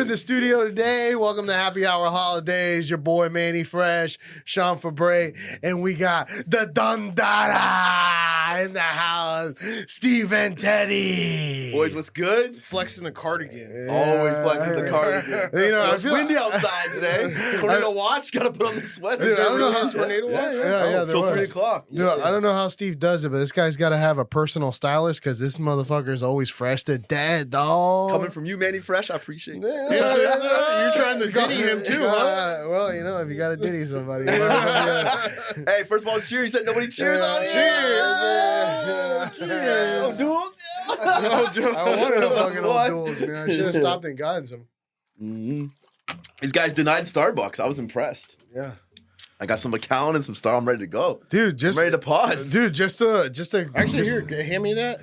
in the studio today. Welcome to Happy Hour Holidaze. Your boy Manny Fresh, Sean Febre, and we got the Dundada in the house, Steve Fantetti. Boys, what's good? Flexing the cardigan. Always flexing the cardigan. You know, it's windy outside today. Tornado watch. Got to put on the sweater. Dude, I don't know how tornado watch. Yeah, till 3 o'clock. Dude, I don't know how Steve does it, but this guy's got to have a personal stylist because this motherfucker is always fresh to death, dog. Coming from you, Manny Fresh, I appreciate it. You're trying to ditty him too, huh? Well, you know, if you got to ditty somebody. Hey, first of all, cheers. You said nobody cheers on here. Cheers. Oh, duels? I wanted a fucking old duels, man. I should have stopped and gotten some. These guys denied Starbucks. I was impressed. Yeah. I got some McDonald and some Star. I'm ready to go. Dude, I'm ready to pod. Dude, just to Actually, here, hand me that.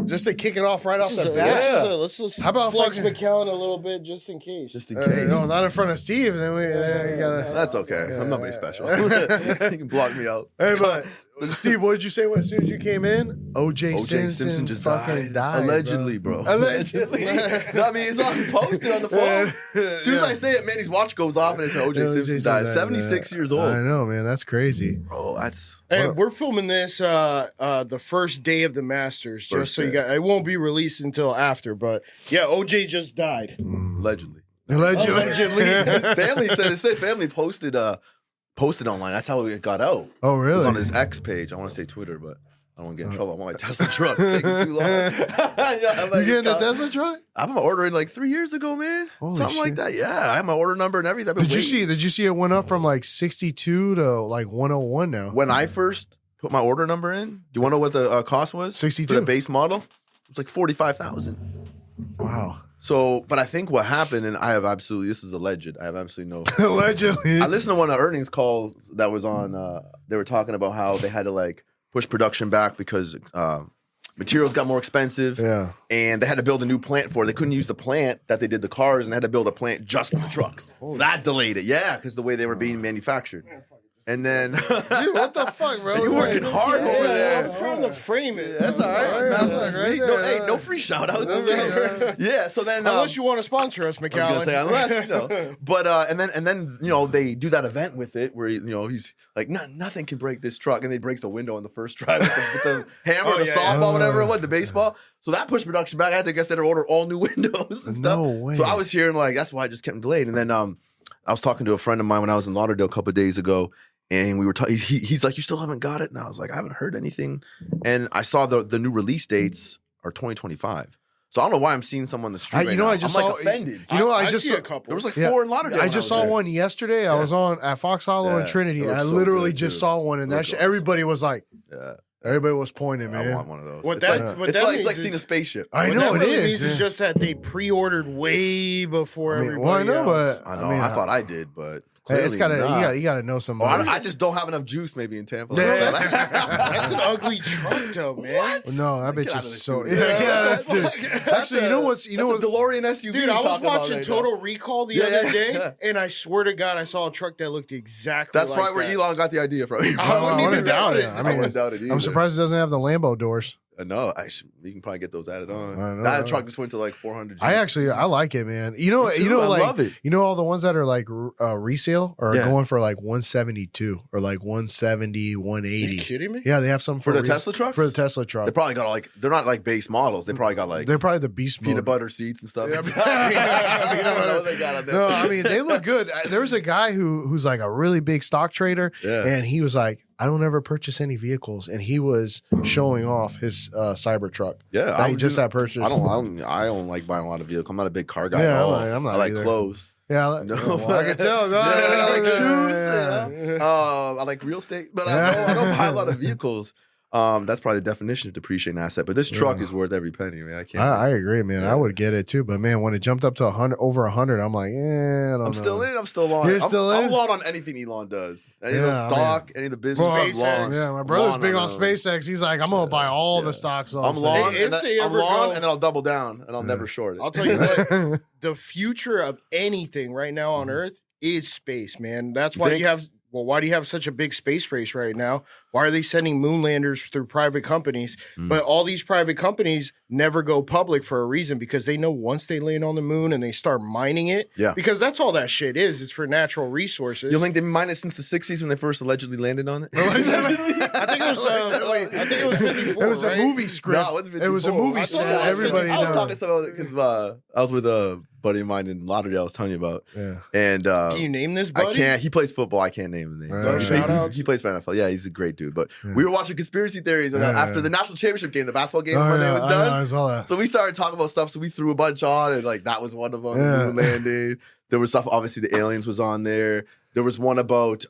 Just to kick it off right off the bat. Yeah. Let's How about flex fucking McCown a little bit just in case. Just in case. No, not in front of Steve. Then we gotta. That's okay. I'm not very special. You can block me out. Hey, but Steve, what did you say as soon as you came in? O.J. Simpson just fucking died. Allegedly, bro. Allegedly. No, I mean, it's on posted on the phone. As soon as I say it, Manny's watch goes off and it says O.J. Simpson died. 76 years old. I know, man. That's crazy. Bro, that's... Hey, we're filming this the first day of the Masters, just so you got. It won't be released until after, but yeah, OJ just died. Allegedly. Allegedly. Family said family posted online. That's how it got out. Oh, It really? was on his X page. I want to say Twitter, but I don't want to get in trouble. I want my Tesla truck taking too long. You getting the Tesla truck? I've been ordering like 3 years ago, man. Holy Something shit. like that. Yeah, I have my order number and everything. Did you see it went up from like 62 to like 101 now? When I first put my order number in, do you want to know what the cost was? 62. For the base model? It was like 45,000. Wow. So, but I think what happened, and I have absolutely, this is alleged. I have absolutely no. Allegedly. I listened to one of the earnings calls that was on, they were talking about how they had to like push production back because materials got more expensive. Yeah. And they had to build a new plant for it. They couldn't use the plant that they did the cars, and they had to build a plant just for the trucks. So that delayed it. Yeah, because the way they were being manufactured. And then, Dude, what the fuck, bro? you working hard over there. I'm trying to frame it. That's all right. That's Master right Week. there. No, hey, no free shout outs. Yeah, so then Unless you want to sponsor us, I was McCown. gonna say unless, you know. But and then you know, they do that event with it where he's like, nothing can break this truck, and he breaks the window on the first try with the hammer, the softball, whatever it was, the baseball. So that pushed production back. I had to guess they had to order all new windows and stuff. No way. So I was hearing like that's why I just kept delayed. And then I was talking to a friend of mine when I was in Lauderdale a couple of days ago. And we were talking. He's like, "You still haven't got it?" And I was like, "I haven't heard anything." And I saw the new release dates are 2025. So I don't know why I'm seeing someone on the street. You know, right I now. just I'm saw. like offended. You know, I I just see saw a couple. There was like Yeah. 4 in Lauderdale. I when just was saw there. one yesterday. I was on at Fox Hollow and Trinity. it looks I so literally good, just dude. saw one, and It that looks shit, awesome. everybody was like, Yeah, everybody was pointing, man. I want one of those. What It's that- like, what it's that like means seeing a is- spaceship. I What know that it really is. means is just that they pre-ordered way before everybody well, I know, else. but I know. I thought I did, but hey, it's clearly gotta not. you gotta know Oh, somebody. I just don't have enough juice maybe in Tampa. Yeah. That's an ugly truck, though, man. What? No, I bet Get you out of the so. studio. That's actually, you know what's That's a DeLorean SUV. Dude, I was talking about watching right Total now. Recall the Yeah, other yeah, day, yeah. and I swear to God, I saw a truck that looked exactly That's like probably that. where Elon got the idea from. I wouldn't even doubt it. I mean, wouldn't doubt it either. I'm surprised it doesn't have the Lambo doors. No, we can probably get those added on. I know, That truck just went to like 400. I like it, man. You know, Me too. I like, love it. You know, all the ones that are like resale are Yeah. going for like 172 or like 170, Are 180. you kidding me? Yeah, they have some For the Tesla trucks? For the Tesla truck, They probably got like, they're not like base models. They probably got like they're probably the beast peanut mode. butter seats and stuff. Yeah, I don't know what they got on there. No, I mean they look good. There was a guy who's like a really big stock trader, Yeah. and he was like, "I don't ever purchase any vehicles," and he was showing off his Cybertruck. Yeah, that he just had purchased. I don't like buying a lot of vehicles. I'm not a big car guy Yeah, at all. I'm not I like either. clothes. Yeah, No, well, I can tell. No, I like yeah, shoes. yeah. You know? I like real estate, but I don't buy a lot of vehicles. That's probably the definition of depreciating asset. But this truck is worth every penny, man. I can't. I agree, man. Yeah. I would get it too, but man, when it jumped up to 100, over 100, I'm like, I don't know. I'm still in. I'm still on. You're still in? I'm long on anything Elon does. Any of Yeah, the stock, any of the business. Well, I'm long. Yeah, my brother's Long big on them. SpaceX. He's like, I'm gonna buy all Yeah. the stocks. On I'm long, If and then, they I'm ever long, go- and then I'll double down, and I'll never short it. I'll tell you what, the future of anything right now on Earth is space, man. That's why think? you have well, why do you have such a big space race right now? Why are they sending moon landers through private companies? But all these private companies never go public for a reason, because they know once they land on the moon and they start mining it, because that's all that shit is. It's for natural resources. You think they've been mining it since the 60s when they first allegedly landed on it? I think it was 54. It was right? a movie script. No, it was a movie script. Everybody I was knows. talking about it because I was with a buddy of mine in Lauderdale I was telling you about. Yeah. And Can you name this buddy? I can't. He plays football. I can't name his name. No, He plays for NFL. Yeah, he's a great dude. But we were watching conspiracy theories after the national championship game, the basketball game, when it was done. I saw that. So we started talking about stuff. So we threw a bunch on, and like that was one of them. The moon landing. There was stuff. Obviously, the aliens was on there. There was one about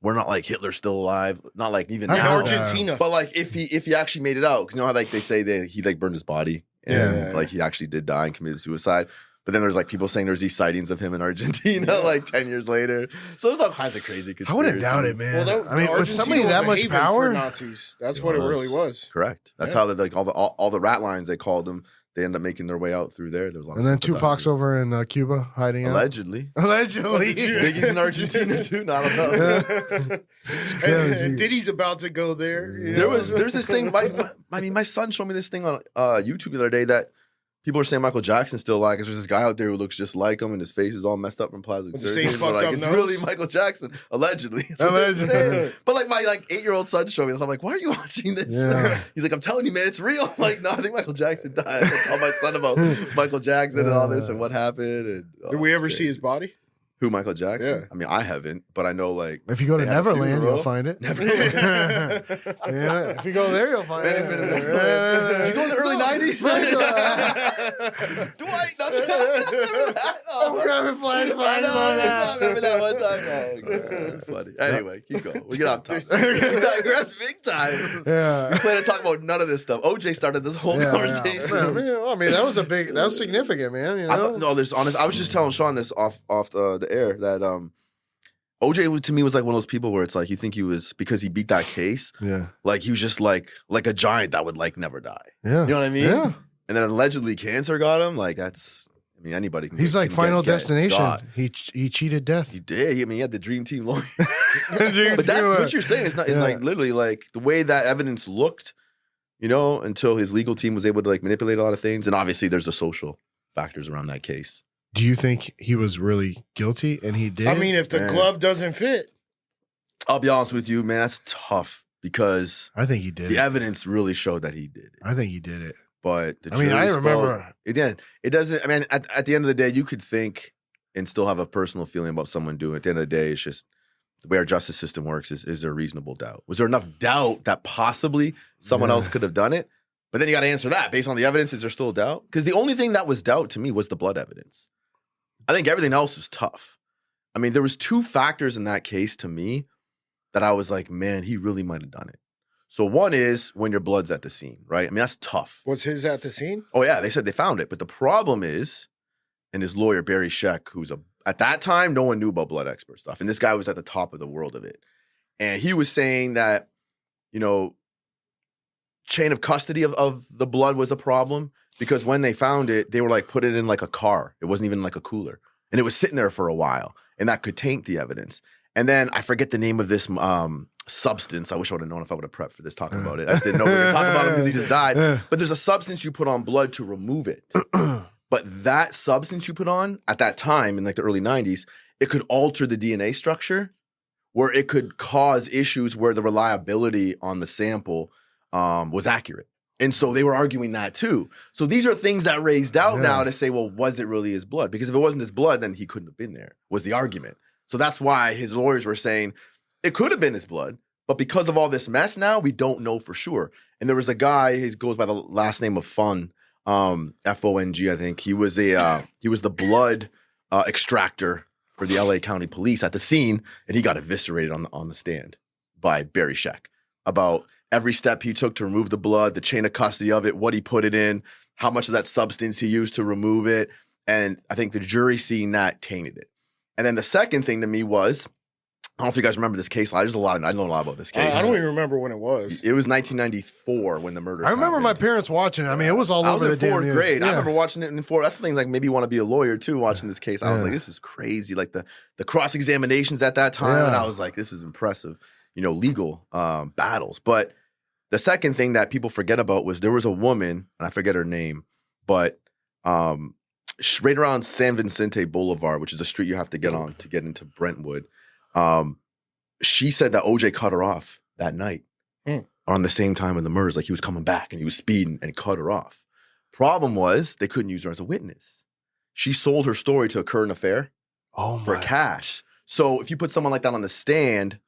we're not like Hitler's still alive. Not like even now. Argentina. But like if he actually made it out, because you know how like they say he like burned his body and like he actually did die and committed suicide. But then there's like people saying there's these sightings of him in Argentina like 10 years later. So there's all kinds of crazy conspiracies. I wouldn't doubt it, man. Well, I mean, with somebody Argentina that was a much haven power, for Nazis. That's what it really was. Correct. That's how like all the rat lines they called them. They end up making their way out through there. There was a lot and then Tupac's over in Cuba hiding out. Allegedly. Biggie's in Argentina too. No, I don't know. And Diddy's about to go there. There's this thing. My son showed me this thing on YouTube the other day that people are saying Michael Jackson's still alive because there's this guy out there who looks just like him and his face is all messed up from plastic surgery. It's really Michael Jackson, allegedly. But like my 8-year-old son showed me this. I'm like, why are you watching this? Yeah. He's like, I'm telling you, man, it's real. I'm like, no, I think Michael Jackson died. I tell my son about Michael Jackson and all this and what happened. And, did we ever see his body? Who, Michael Jackson? Yeah. I mean, I haven't, but I know like if you go to Neverland, you'll find it. Neverland. Yeah, if you go there, you'll find it. Did you go in the early 90s? Dwight, not I'm grabbing flashlights. Remember that one time? Oh, God. Funny. Anyway, keep going. We get off topic. That's big time. Yeah. We plan to talk about none of this stuff. OJ started this whole conversation. Yeah. I mean, that was significant, man. You know? I was just telling Sean this off the air that OJ to me was like one of those people where it's like you think he was, because he beat that case, like he was just like a giant that would like never die. Yeah. You know what I mean? Yeah. And then allegedly cancer got him. Like that's, I mean, anybody can. He's like Final Destination. God. He cheated death. He did. He had the dream team lawyer. But that's what you're saying. It's not. It's like literally like the way that evidence looked, you know, until his legal team was able to like manipulate a lot of things. And obviously, there's the social factors around that case. Do you think he was really guilty and he did? I mean, if the glove doesn't fit. I'll be honest with you, man, that's tough because I think he did. The evidence really showed that he did it. I think he did it. But I remember. It doesn't, I mean, at the end of the day, you could think and still have a personal feeling about someone doing it. At the end of the day, it's just the way our justice system works is there a reasonable doubt? Was there enough doubt that possibly someone else could have done it? But then you got to answer that. Based on the evidence, is there still doubt? Because the only thing that was doubt to me was the blood evidence. I think everything else was tough. I mean, there was 2 factors in that case to me that I was like, man, he really might have done it. So one is when your blood's at the scene, right? I mean, that's tough. Was his at the scene? Oh, yeah. They said they found it. But the problem is, and his lawyer, Barry Scheck, who's at that time, no one knew about blood expert stuff. And this guy was at the top of the world of it. And he was saying that, you know, chain of custody of the blood was a problem. Because when they found it, they were like, put it in like a car. It wasn't even like a cooler. And it was sitting there for a while. And that could taint the evidence. And then I forget the name of this substance. I wish I would have known if I would have prepped for this talking about it. I just didn't know we were going to talk about him because he just died. But there's a substance you put on blood to remove it. But that substance you put on at that time in like the early 90s, it could alter the DNA structure where it could cause issues where the reliability on the sample was accurate. And so they were arguing that too. So these are things that raised doubt now to say, well, was it really his blood? Because if it wasn't his blood, then he couldn't have been there, was the argument. So that's why his lawyers were saying it could have been his blood, but because of all this mess now, we don't know for sure. And there was a guy, he goes by the last name of Fung, F-O-N-G, I think. He was the blood extractor for the LA County Police at the scene, and he got eviscerated on the stand by Barry Scheck about every step he took to remove the blood, the chain of custody of it, what he put it in, how much of that substance he used to remove it. And I think the jury seeing that tainted it. And then the second thing to me was don't know if you guys remember this case. There's a lot. I know a lot about this case. I don't even remember when it was. It was 1994 when the murders I remember happened. my parents watching it. I mean, it was all I over was the in damn fourth news. grade. Yeah. I remember watching it in fourth. That's the thing. Like maybe you want to be a lawyer too, watching this case. I was Yeah. like, this is crazy. Like the cross examinations at that time, and Yeah. I was like, this is impressive. Legal battles. But the second thing that people forget about was there was a woman, and I forget her name, but right around San Vicente Boulevard, which is a street you have to get on to get into Brentwood. She said that OJ cut her off that night on the same time of the murders. Like he was coming back and he was speeding and cut her off. Problem was they couldn't use her as a witness. She sold her story to a current affair for cash. So if you put someone like that on the stand,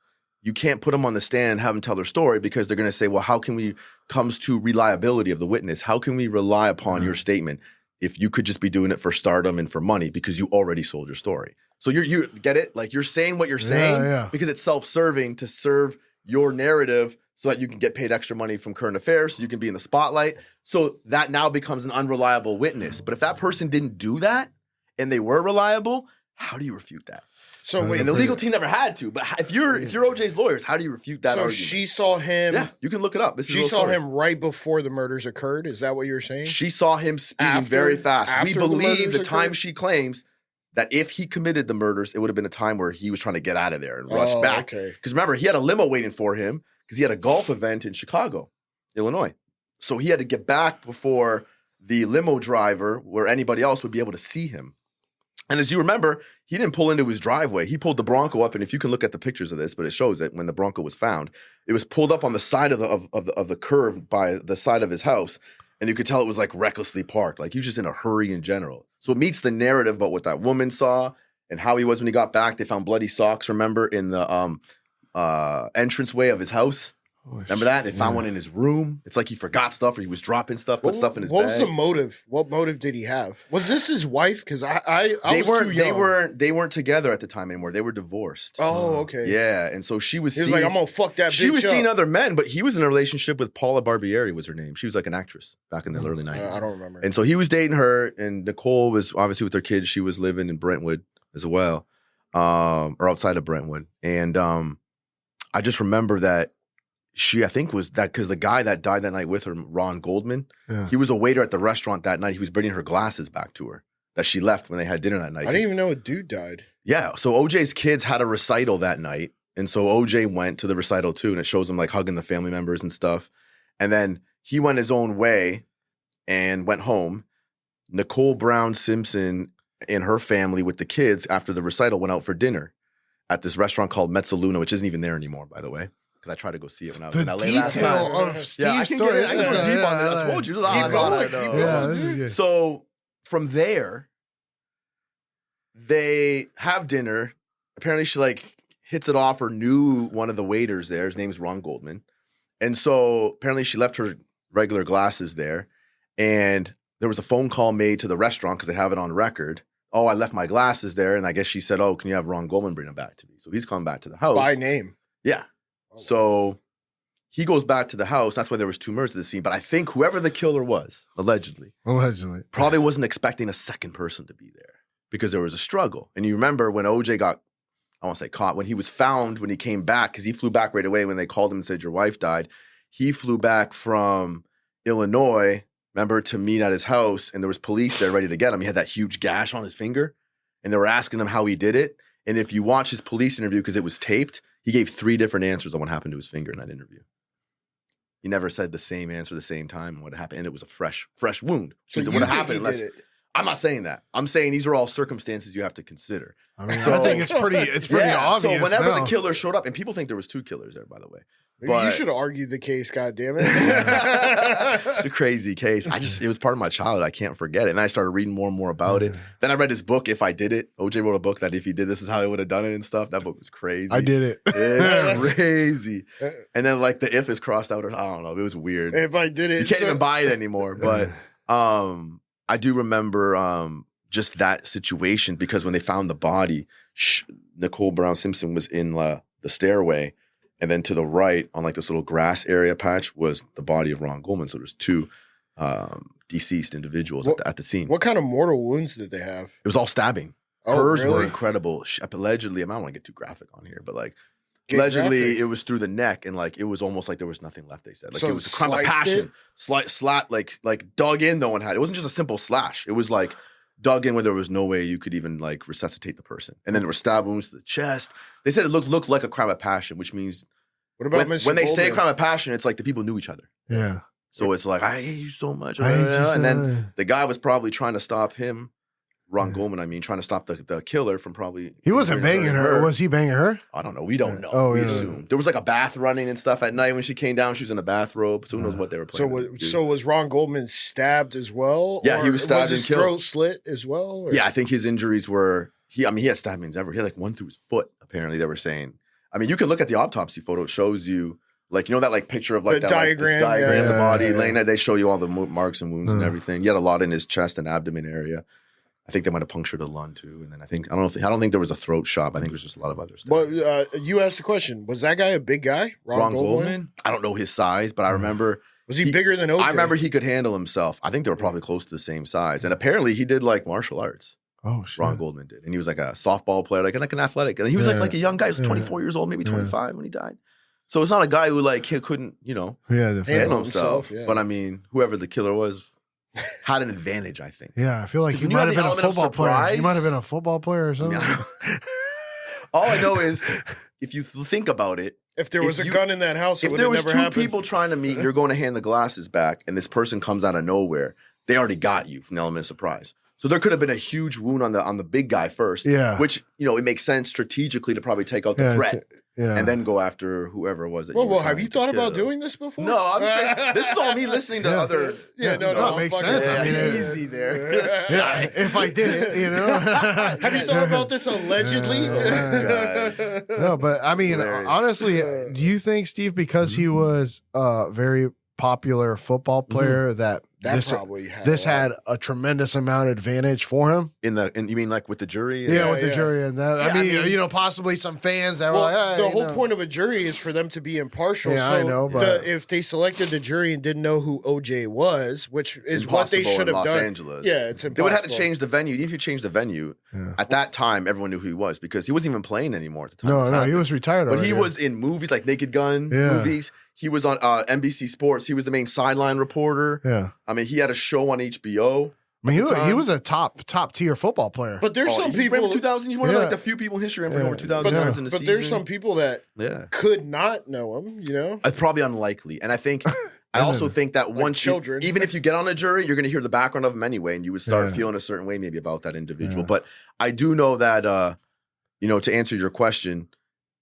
you can't put them on the stand and have them tell their story because they're going to say, well, how can we, comes to reliability of the witness, how can we rely upon your statement if you could just be doing it for stardom and for money because you already sold your story? So you get it? Like you're saying what you're saying because it's self-serving to serve your narrative so that you can get paid extra money from current affairs so you can be in the spotlight. So that now becomes an unreliable witness. But if that person didn't do that and they were reliable, how do you refute that? So wait, And the legal team never had to. But if you're OJ's lawyers, how do you refute that argument? she saw him. Yeah, you can look it up. She saw him right before the murders occurred. Is that what you're saying? She saw him speeding very fast. We believe the time she claims that if he committed the murders, it would have been a time where he was trying to get out of there and rush back. Okay. Because remember, he had a limo waiting for him because he had a golf event in Chicago, Illinois. So he had to get back before the limo driver, where anybody else would be able to see him. And as you remember, he didn't pull into his driveway. He pulled the Bronco up, and if you can look at the pictures of this, but it shows it when the Bronco was found, it was pulled up on the side of the curve by the side of his house, and you could tell it was like recklessly parked. Like he was just in a hurry in general. So it meets the narrative about what that woman saw and how he was when he got back. They found bloody socks, remember, in the entranceway of his house. Remember that? They found one in his room. It's like he forgot stuff or he was dropping stuff, put stuff in his bag. What was the motive? What motive did he have? Was this his wife? Because I was too young. They weren't together at the time anymore. They were divorced. Oh, okay. Yeah, and so she was. He was like, I'm gonna fuck that bitch. She was up. seeing other men, but he was in a relationship with Paula Barbieri. Was her name? She was like an actress back in the early 90s. I don't remember. And so he was dating her, and Nicole was obviously with their kids. She was living in Brentwood as well, or outside of Brentwood. And I just remember that. I think was that because the guy that died that night with her, Ron Goldman, he was a waiter at the restaurant that night. He was bringing her glasses back to her that she left when they had dinner that night. I didn't even know a dude died. Yeah. So OJ's kids had a recital that night. And so OJ went to the recital too. And it shows him like hugging the family members and stuff. And then he went his own way and went home. Nicole Brown Simpson and her family with the kids after the recital went out for dinner at this restaurant called Mezzaluna, which isn't even there anymore, by the way. Because I tried to go see it when I was in LA last time. The detail of Steve's I story. can go deep on this. I told you. Keep going. This is good. So from there, they have dinner. Apparently she like hits it off or knew one of the waiters there. His name is Ron Goldman. And so apparently she left her regular glasses there. And there was a phone call made to the restaurant because they have it on record. Oh, I left my glasses there. And I guess she said, oh, can you have Ron Goldman bring them back to me? So he's coming back to the house. By name. Yeah. So he goes back to the house. That's why there was two murders at the scene. But I think whoever the killer was, allegedly, probably wasn't expecting a second person to be there because there was a struggle. And you remember when OJ got, I won't say caught, when he was found, when he came back, because he flew back right away when they called him and said, your wife died. He flew back from Illinois, remember, to meet at his house. And there was police there ready to get him. He had that huge gash on his finger. And they were asking him how he did it. And if you watch his police interview, because it was taped, he gave 3 different answers on what happened to his finger in that interview. He never said the same answer the same time and what happened. And it was a fresh wound. So it you would have think happened he unless. did it? I'm not saying that. I'm saying these are all circumstances you have to consider. I mean, So- I think it's pretty obvious. So whenever now. the killer showed up, and people think there was 2 killers there, by the way. You But- should have argued the case, goddammit. It's a crazy case. It was part of my childhood. I can't forget it. And then I started reading more and more about it. Then I read his book, If I Did It. OJ wrote a book that if he did this is how he would have done it and stuff. That book was crazy. I did it. It's crazy. And then like the if is crossed out, or I don't know. It was weird. If I did it, You can't even buy it anymore. But I do remember just that situation because when they found the body, Nicole Brown Simpson was in the stairway. And then to the right, on like this little grass area patch, was the body of Ron Goldman. So there's 2 deceased individuals at the scene. What kind of mortal wounds did they have? It was all stabbing. Oh, Hers were really? incredible. Allegedly, I don't want to get too graphic on here, but like Get allegedly graphic. it was through the neck, and like it was almost like there was nothing left. They said like So it was a crime of sliced passion, slat like dug in. No one had. It wasn't just a simple slash. It was like dug in where there was no way you could even like resuscitate the person. And then there were stab wounds to the chest. They said it looked like a crime of passion, which means What about when they say Goldman? crime of passion, it's like the people knew each other. Yeah. So it's like, I hate you so much. I hate you so And then much. the guy was probably trying to stop him, Ron Goldman, trying to stop the killer from probably. He wasn't banging her. Was he banging her? I don't know. We don't know. Oh, we yeah. assume. There was like a bath running and stuff at night when she came down. She was in a bathrobe. So who knows what they were playing. So was Ron Goldman stabbed as well? Yeah, he Or was stabbed his and killed. throat slit as well? Or? Yeah, I think his injuries were, he had stab wounds everywhere. He had like one through his foot, apparently, they were saying. I mean, you can look at the autopsy photo. It shows you, like, you know that like picture of like The that like, this diagram, diagram of the yeah, body yeah. laying there. They show you all the marks and wounds and everything. He had a lot in his chest and abdomen area. I think they might have punctured a lung too. And then I don't think there was a throat shot. I think it was just a lot of other stuff. But you asked the question, was that guy a big guy? Ron Goldman? I don't know his size, but I remember. Was he bigger than OJ? I remember he could handle himself. I think they were probably close to the same size. And apparently he did like martial arts. Oh, shit. Ron Goldman did. And he was like a softball player, like an athletic. And he was like a young guy. He was 24 years old, maybe 25 when he died. So it's not a guy who like he couldn't, Yeah, handle himself. yeah. But I mean, whoever the killer was had an advantage, I think. Yeah, I feel like he When you might have have the been a element of football player. He surprise- might have been a football player or something. All I know is if you think about it, If there was a gun in that house, it if would there have was never two happened. people trying to meet, you're going to hand the glasses back, and this person comes out of nowhere. They already got you from the element of surprise. So there could have been a huge wound on the big guy first. Yeah. Which, it makes sense strategically to probably take out the threat Yeah. and then go after whoever it was that Well, you were have trying you to thought about kill. doing this before? No, I'm saying this is all me listening to other. Yeah, no, No, it I'm makes fucking- sense. I mean, easy there. Yeah, if I did it, Have you thought about this allegedly? No, but I mean, Hilarious. honestly, do you think, Steve, because he was a very popular football player, that That this probably had this a lot. had a tremendous amount of advantage for him? And you mean like with the jury? Yeah, with the yeah. jury and that. Yeah, I I mean, mean- possibly some fans that were Well, like, the whole point of a jury is for them to be impartial. Yeah, so I know, but- if they selected the jury and didn't know who OJ was, which is what they Impossible should in have Los done. Angeles. Yeah, it's They would have had to impossible. change the venue. Even if you change the venue, Yeah. at that time, everyone knew who he was because he wasn't even playing anymore at the time. No, this no, he happened. was retired. But he already. was in movies like Naked Gun Yeah. movies. He was on NBC Sports. He was the main sideline reporter. Yeah. I mean, he had a show on HBO. I mean, at the he time. was a top tier football player. But there's some He ran people. for 2,000. He's one of Yeah. like the few people in history ran for Yeah. over 2,000 yards in the But season. there's some people that Yeah, could not know him. it's probably unlikely. And I think I also think that once you, children. even if you get on a jury, you're going to hear the background of him anyway, and you would start Yeah. feeling a certain way maybe about that individual. Yeah. But I do know that to answer your question,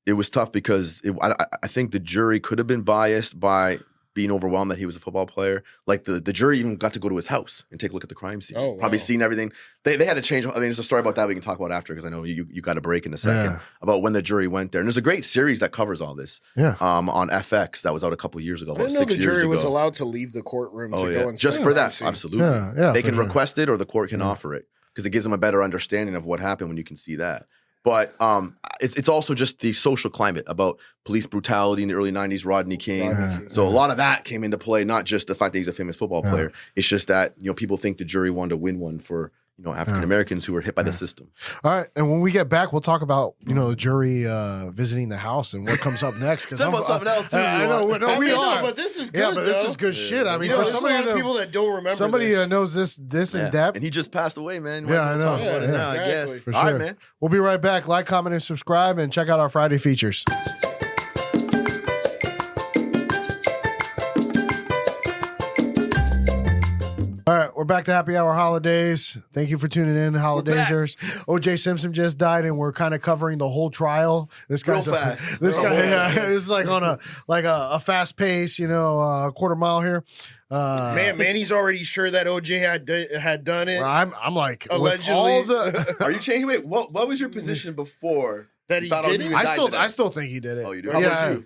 it was tough because I think the jury could have been biased by being overwhelmed that he was a football player. Like the jury even got to go to his house and take a look at the crime scene. Oh, Probably wow. seen everything. They had to change. I mean, there's a story about that we can talk about after because I know you got a break in a second Yeah. about when the jury went there. And there's a great series that covers all this. Yeah. On FX that was out a couple years ago. I About didn't know 6 the years jury was ago. allowed to leave the courtroom Oh to yeah, go and just for that, absolutely. Yeah, They for can sure. request it, or the court can offer it because it gives them a better understanding of what happened when you can see that. But it's also just the social climate about police brutality in the early '90s. Rodney King. Rodney King. So a lot of that came into play. Not just the fact that he's a famous football player. It's just that people think the jury wanted to win one for African Americans who were hit by the system. All right, and when we get back, we'll talk about the jury visiting the house and what comes up next. Because Talk about something else, too, I you know, want. no, I we mean, no, are. but this is good. Yeah, but this though. is good shit. I mean, You know, for there's a somebody lot of people that don't remember somebody this. knows this Yeah. in depth. And he just passed away, man. Yeah, I know. Talk about it Yeah, now, I exactly. guess. For All sure. right, man. We'll be right back. Like, comment, and subscribe, and check out our Friday features. All right, we're back to Happy Hour Holidays. Thank you for tuning in, Holidazers. OJ Simpson just died, and we're kind of covering the whole trial. This guy's Real fast. this Real guy, fast. yeah, this is like on a fast pace, quarter mile here. Manny's already sure that OJ had done it. I'm like with Allegedly. all the. Are you changing? Wait, what was your position before That he found out did it? even I died today? still think he did it. Oh, you do? How about you?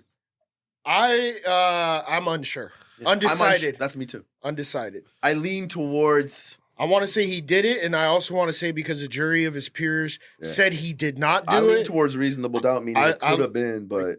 I'm unsure. Undecided. That's me too. Undecided. I lean towards. I want to say he did it, and I also want to say because the jury of his peers said he did not I do lean it. towards reasonable doubt, meaning it I- could have been, but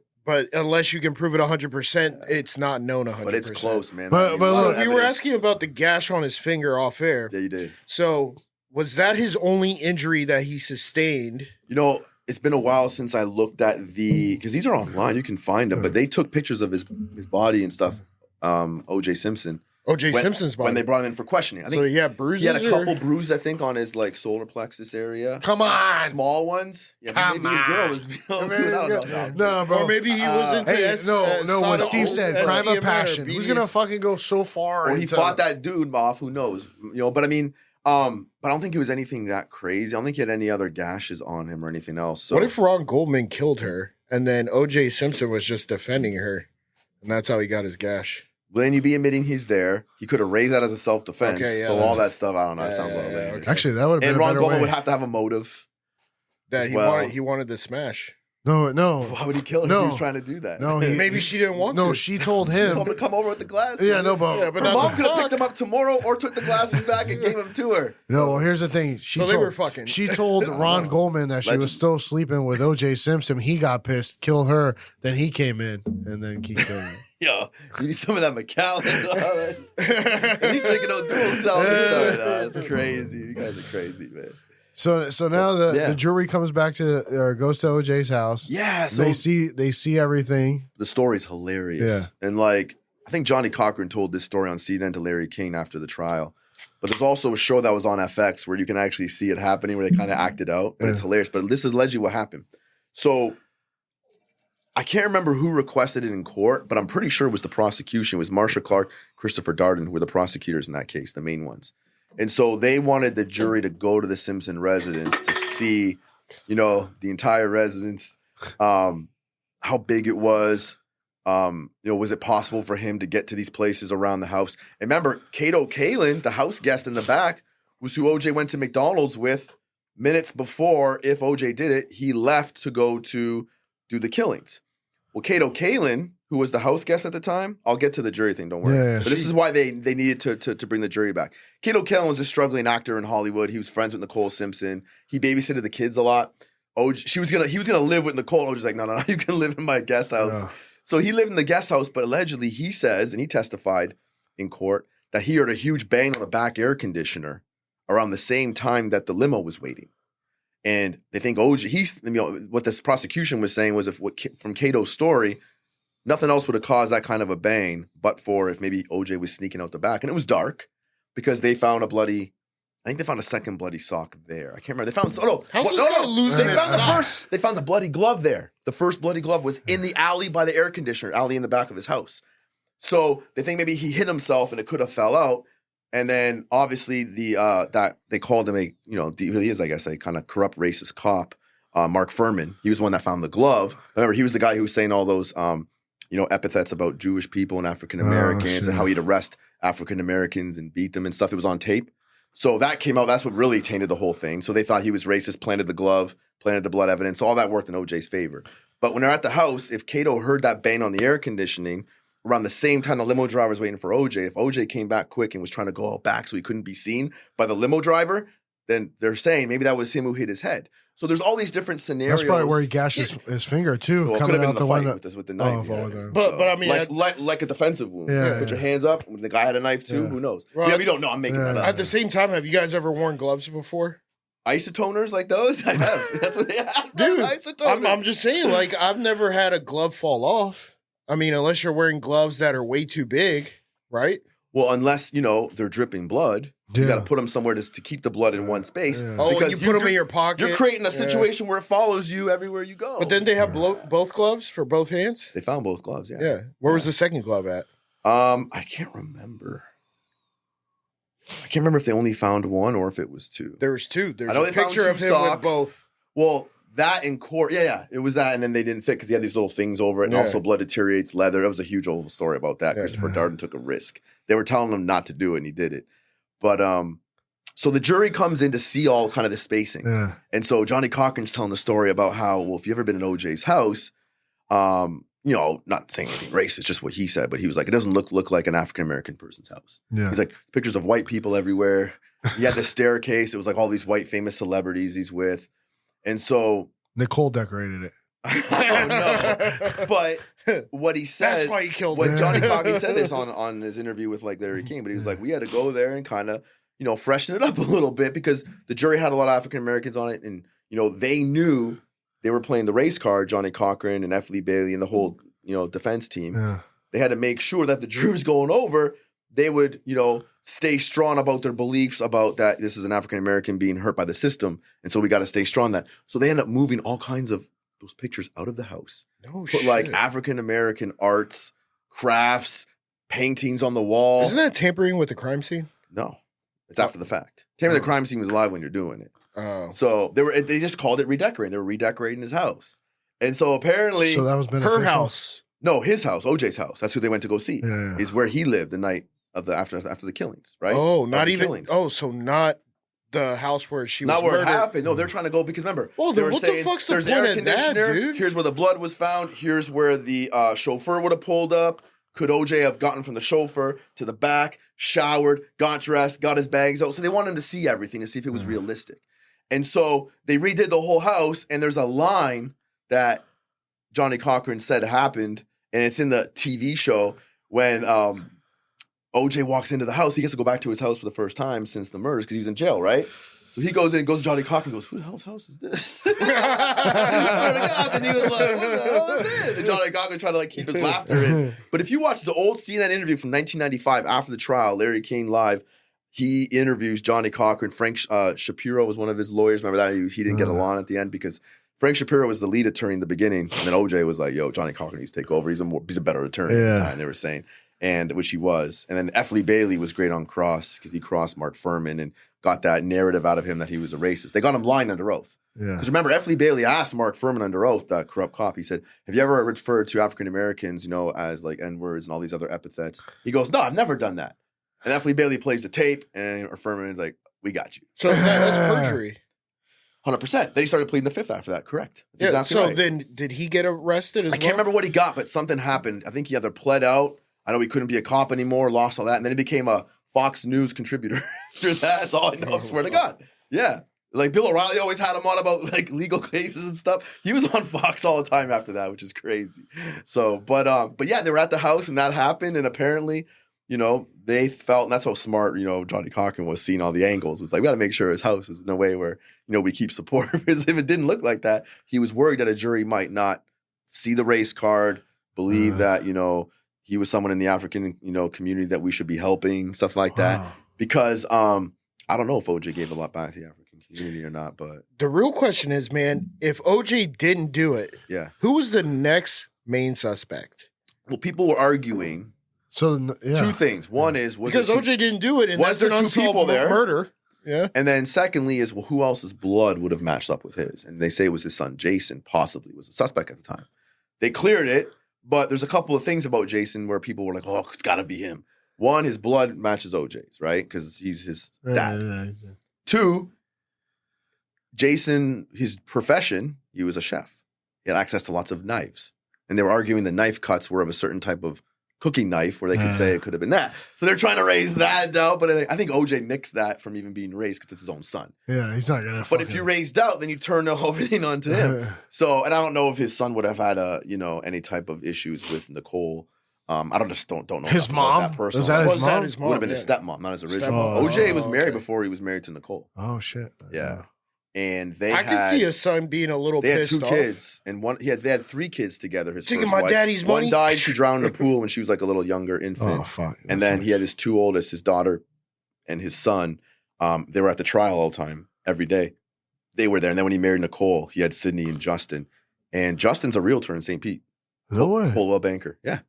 Unless you can prove it 100%, it's not known 100%. but it's close, man. But I mean, a lot look, of So you were evidence. asking about the gash on his finger off air. Yeah, you did. So Was that his only injury that he sustained? You know, it's been a while since I looked at because these are online. You can find them, but they took pictures of his body and stuff. O.J. Simpson. O.J. Simpson's body. When they brought him in for questioning. I think so he had bruises? He had a couple bruises, I think, on his like solar plexus area. Come on. Small ones. Yeah, Come maybe his girl was No, bro. Or maybe he was into what Steve said, crime of passion. Who's gonna fucking go so far? Or he fought that dude off, who knows? You know, but I mean, but I don't think it was anything that crazy. I don't think he had any other gashes on him or anything else. So what if Ron Goldman killed her and then O.J. Simpson was just defending her, and that's how he got his gash? Well, then you'd be admitting he's there. He could have raised that as a self-defense. Okay, yeah, so all that stuff, I don't know. It sounds a little lame. Okay. Actually, that would have been And a Ron better Goldman way. would have to have a motive. That he wanted to smash. No. Why would he kill her if he was trying to do that? No, maybe she didn't want to. No, she told She him. told him to come over with the glasses. Yeah, no, but Her mom could have picked him up tomorrow or took the glasses back and gave them to her. No, well, here's the thing. They were fucking. She told Ron Goldman that she was still sleeping with O.J. Simpson. He got pissed, killed her. Then he came in, and then he killed her. Yo, you need some of that McDonald. He's drinking O'Doul selling this stuff. That's crazy. You guys are crazy, man. So now the jury comes back to or goes to OJ's house. Yeah, so they see everything. The story's hilarious. Yeah. And like I think Johnny Cochran told this story on CNN to Larry King after the trial. But there's also a show that was on FX where you can actually see it happening, where they kind of acted out. But it's hilarious. But this is allegedly what happened. So I can't remember who requested it in court, but I'm pretty sure it was the prosecution. It was Marsha Clark, Christopher Darden, who were the prosecutors in that case, the main ones. And so they wanted the jury to go to the Simpson residence to see, you know, the entire residence, how big it was. You know, was it possible for him to get to these places around the house? And remember, Kato Kalin, the house guest in the back, was who OJ went to McDonald's with minutes before. If OJ did it, he left to go to do the killings. Well, Kato Kalin, who was the house guest at the time, I'll get to the jury thing, don't worry. Yeah, but this is why they needed to bring the jury back. Kato Kalin was a struggling actor in Hollywood. He was friends with Nicole Simpson. He babysitted the kids a lot. OJ, he was gonna live with Nicole. OJ's like, no, you can live in my guest house. Yeah. So he lived in the guest house, but allegedly he says, and he testified in court, that he heard a huge bang on the back air conditioner around the same time that the limo was waiting. And they think OJ, what this prosecution was saying was from Cato's story, nothing else would have caused that kind of a bang, but for if maybe OJ was sneaking out the back. And it was dark because they found I think they found a second bloody sock there. I can't remember. They found they found the bloody glove there. The first bloody glove was in the alley by the air conditioner, alley in the back of his house. So they think maybe he hit himself and it could have fell out. And then obviously that they called him he is, I guess, a kind of corrupt racist cop, Mark Furman. He was the one that found the glove. Remember, he was the guy who was saying all those epithets about Jewish people and African Americans and how he'd arrest African Americans and beat them and stuff. It was on tape. So that came out. That's what really tainted the whole thing. So they thought he was racist, planted the glove, planted the blood evidence. All that worked in OJ's favor. But when they're at the house, if Cato heard that bang on the air conditioning around the same time the limo driver was waiting for OJ, if OJ came back quick and was trying to go out back so he couldn't be seen by the limo driver, then they're saying maybe that was him who hit his head. So there's all these different scenarios. That's probably where he gashed his finger too. Well, it could have been the fight with the knife. But I mean, like a defensive wound. Yeah. Put your hands up. When the guy had a knife too. Yeah. Who knows? Right. Yeah, we don't know. I'm making that up. At the same time, have you guys ever worn gloves before? Isotoners like those? I have. That's what they have. Dude, Isotoners. I'm just saying, like, I've never had a glove fall off. I mean, unless you're wearing gloves that are way too big, right? Well, unless, they're dripping blood. You got to put them somewhere to keep the blood in one space. Yeah. Oh, because you put them in your pocket. You're creating a situation where it follows you everywhere you go. But then they have both gloves for both hands? They found both gloves, yeah. Yeah. Where was the second glove at? I can't remember. I can't remember if they only found one or if it was two. There was two. There's I know a picture of him with both. Well, that in court, yeah. It was that, and then they didn't fit because he had these little things over it, and also blood deteriorates leather. That was a huge old story about that. Yeah. Christopher Darden took a risk. They were telling him not to do it, and he did it. But so the jury comes in to see all kind of the spacing. Yeah. And so Johnny Cochran's telling the story about how, well, if you've ever been in OJ's house, not saying anything racist, just what he said, but he was like, it doesn't look like an African-American person's house. Yeah. He's like, pictures of white people everywhere. He had this staircase. It was like all these white famous celebrities he's with. And so Nicole decorated it. Oh, no. But what he said, that's why he killed when him. Johnny Cochran said this on his interview with like Larry King, but he was like, we had to go there and kind of, freshen it up a little bit because the jury had a lot of African Americans on it, and they knew they were playing the race card, Johnny Cochran and F. Lee Bailey and the whole defense team. Yeah. They had to make sure that the jury was going over. They would stay strong about their beliefs about that this is an African American being hurt by the system, and so we got to stay strong. That so they end up moving all kinds of those pictures out of the house. No Put shit. like African American arts, crafts, paintings on the wall. Isn't that tampering with the crime scene? No, it's after the fact. Tell me the crime scene was live when you're doing it. Oh. So they just called it redecorating. They were redecorating his house, and so apparently So that was beneficial. Her house. no, his house, OJ's house. That's who they went to go see. Yeah. Is where he lived the night of the after the killings, right? Oh, Of not the even. killings. Oh, so not the house where she was Not where murdered. it happened. No, they're trying to go because remember, Well, they then were what the saying fuck's the there's point air of that, conditioner. dude? Here's where the blood was found. Here's where the chauffeur would have pulled up. Could OJ have gotten from the chauffeur to the back, showered, got dressed, got his bags out? So they wanted him to see everything to see if it was realistic. And so they redid the whole house, and there's a line that Johnny Cochran said happened, and it's in the TV show when OJ walks into the house. He gets to go back to his house for the first time since the murders because he was in jail, right? So he goes in and goes to Johnny Cochran and goes, who the hell's house is this? And he was like, what the hell is this? And Johnny Cochran tried to keep his laughter in. But if you watch the old CNN interview from 1995 after the trial, Larry King Live, he interviews Johnny Cochran. Frank Shapiro was one of his lawyers. Remember that? He didn't get along at the end because Frank Shapiro was the lead attorney in the beginning. And then OJ was like, yo, Johnny Cochran needs to take over. He's a better attorney at the time, they were saying. And which he was. And then F. Lee Bailey was great on cross because he crossed Mark Furman and got that narrative out of him that he was a racist. They got him lying under oath. Yeah. Because remember, F. Lee Bailey asked Mark Furman under oath, that corrupt cop, he said, have you ever referred to African Americans, as like N-words and all these other epithets? He goes, no, I've never done that. And F. Lee Bailey plays the tape, and Furman is like, we got you. So that's perjury. 100%. Then he started pleading the fifth after that. Correct. That's Yeah. exactly So right. then, did he get arrested as I can't remember what he got, but something happened. I think he either pled out. I know he couldn't be a cop anymore, lost all that. And then he became a Fox News contributor after that. That's all I know. I swear to God. Yeah. Like Bill O'Reilly always had him on about like legal cases and stuff. He was on Fox all the time after that, which is crazy. So, but yeah, they were at the house and that happened. And apparently, they felt, and that's how smart, Johnny Cochran was seeing all the angles. It was like, we got to make sure his house is in a way where, we keep support. Because if it didn't look like that, he was worried that a jury might not see the race card, believe that, he was someone in the African, community that we should be helping, stuff like that. Because I don't know if OJ gave a lot back to the African community or not, but The real question is, man, if OJ didn't do it, yeah. who was the next main suspect? Well, people were arguing So two things. One is Because OJ didn't do it, and Was that's an there two unsolved people there? murder. Yeah. and then secondly is, well, who else's blood would have matched up with his? And they say it was his son, Jason, possibly was a suspect at the time. They cleared it, but there's a couple of things about Jason where people were like, oh, it's got to be him. One, his blood matches OJ's, right? Because he's his dad. Two, Jason, his profession, he was a chef. He had access to lots of knives. And they were arguing the knife cuts were of a certain type of cooking knife where they could say it could have been that. So they're trying to raise that doubt. But I think OJ nixed that from even being raised because it's his own son. Yeah, he's not gonna. But if you raised doubt, then you turn everything onto him. So, and I don't know if his son would have had any type of issues with Nicole. I don't know His enough about mom? that person. Was that his mom? his Would have been yeah. his stepmom, not his original. Stepmom. OJ was Oh, married okay. before he was married to Nicole. Oh shit. Yeah. And they I could see a son being a little they had pissed two off. kids, and they had three kids together. His Taking first my wife. daddy's One money. died. She drowned in the pool when she was like a little younger infant. Oh fuck. And then he had his two oldest, his daughter and his son. They were at the trial all the time, every day. They were there. And then when he married Nicole, he had Sydney and Justin. And Justin's a realtor in St. Pete. No way. Coldwell banker. Yeah.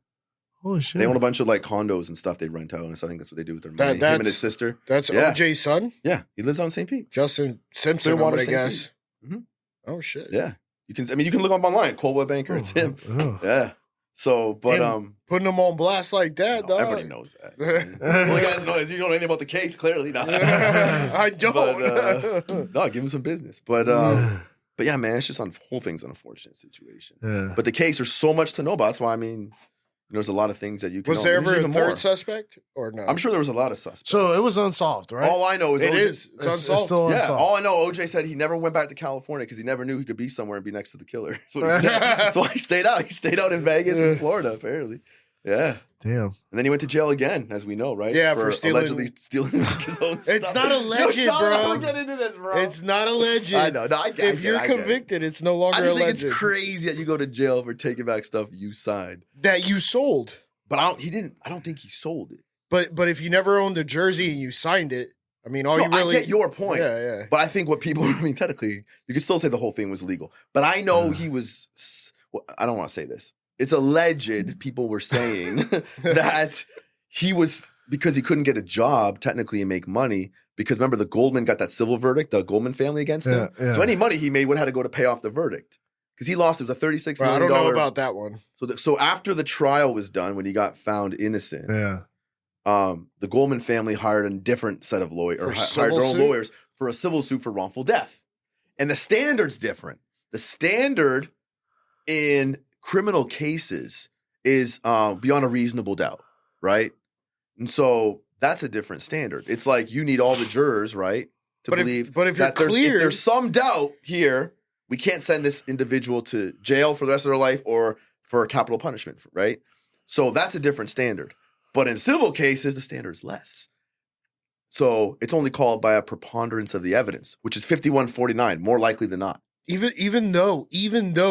Holy shit. They own a bunch of like condos and stuff they rent out. And so I think that's what they do with their money. Him and that's- his sister. That's Yeah. OJ's son, Yeah. He lives on St. Pete. Justin Simpson. Clearwater, I St. guess. Pete. Mhm. Oh shit. Yeah. You can look up online. Coldwell banker. It's him. Oh. Yeah. So, but Him. Putting him on blast like that, dog. everybody knows that. Well, you guys know is you don't know anything about the case, clearly not. I don't. But, no, give him some business. But yeah, man, it's just whole thing's an unfortunate situation. Yeah. But the case, there's so much to know about. That's why there's a lot of things that you can. Was know. there There's ever a even third more. suspect or no? I'm sure there was a lot of suspects. So it was unsolved, right? All I know is It OJ is. It's unsolved. still Yeah, unsolved. all I know, OJ said he never went back to California because he never knew he could be somewhere and be next to the killer. That's what he said. So he stayed out. He stayed out in Vegas and Florida, apparently. Yeah. Damn. And then he went to jail again, as we know, right? Yeah, for stealing- allegedly stealing his own stuff. It's not alleged, Yo, Sean, bro. Don't get into this, bro. It's not alleged. I know. No, I get If you're convicted, it's no longer I just alleged. think it's crazy that you go to jail for taking back stuff you signed. That you sold. But I don't think he sold it. But if you never owned a jersey and you signed it, I mean, all No, you really I get your point. Yeah. But I think what people, I mean, technically, you could still say the whole thing was legal. But I know he was, well, I don't want to say this. It's alleged, people were saying that he was, because he couldn't get a job technically and make money, because remember the Goldman got that civil verdict, the Goldman family against him. Yeah. So any money he made would have to go to pay off the verdict. Because he lost, it was a $36 Well, I million. don't know about that one. So after the trial was done, when he got found innocent, Yeah. the Goldman family hired a different set of lawyers, or For hired their own civil suit? lawyers for a civil suit for wrongful death. And the standard's different. The standard in criminal cases is beyond a reasonable doubt, right? And so that's a different standard. It's like you need all the jurors, right, to believe but if that you're cleared, if there's some doubt here, we can't send this individual to jail for the rest of their life or for capital punishment, right? So that's a different standard. But in civil cases, the standard is less. So it's only called by a preponderance of the evidence, which is 51-49, more likely than not. even though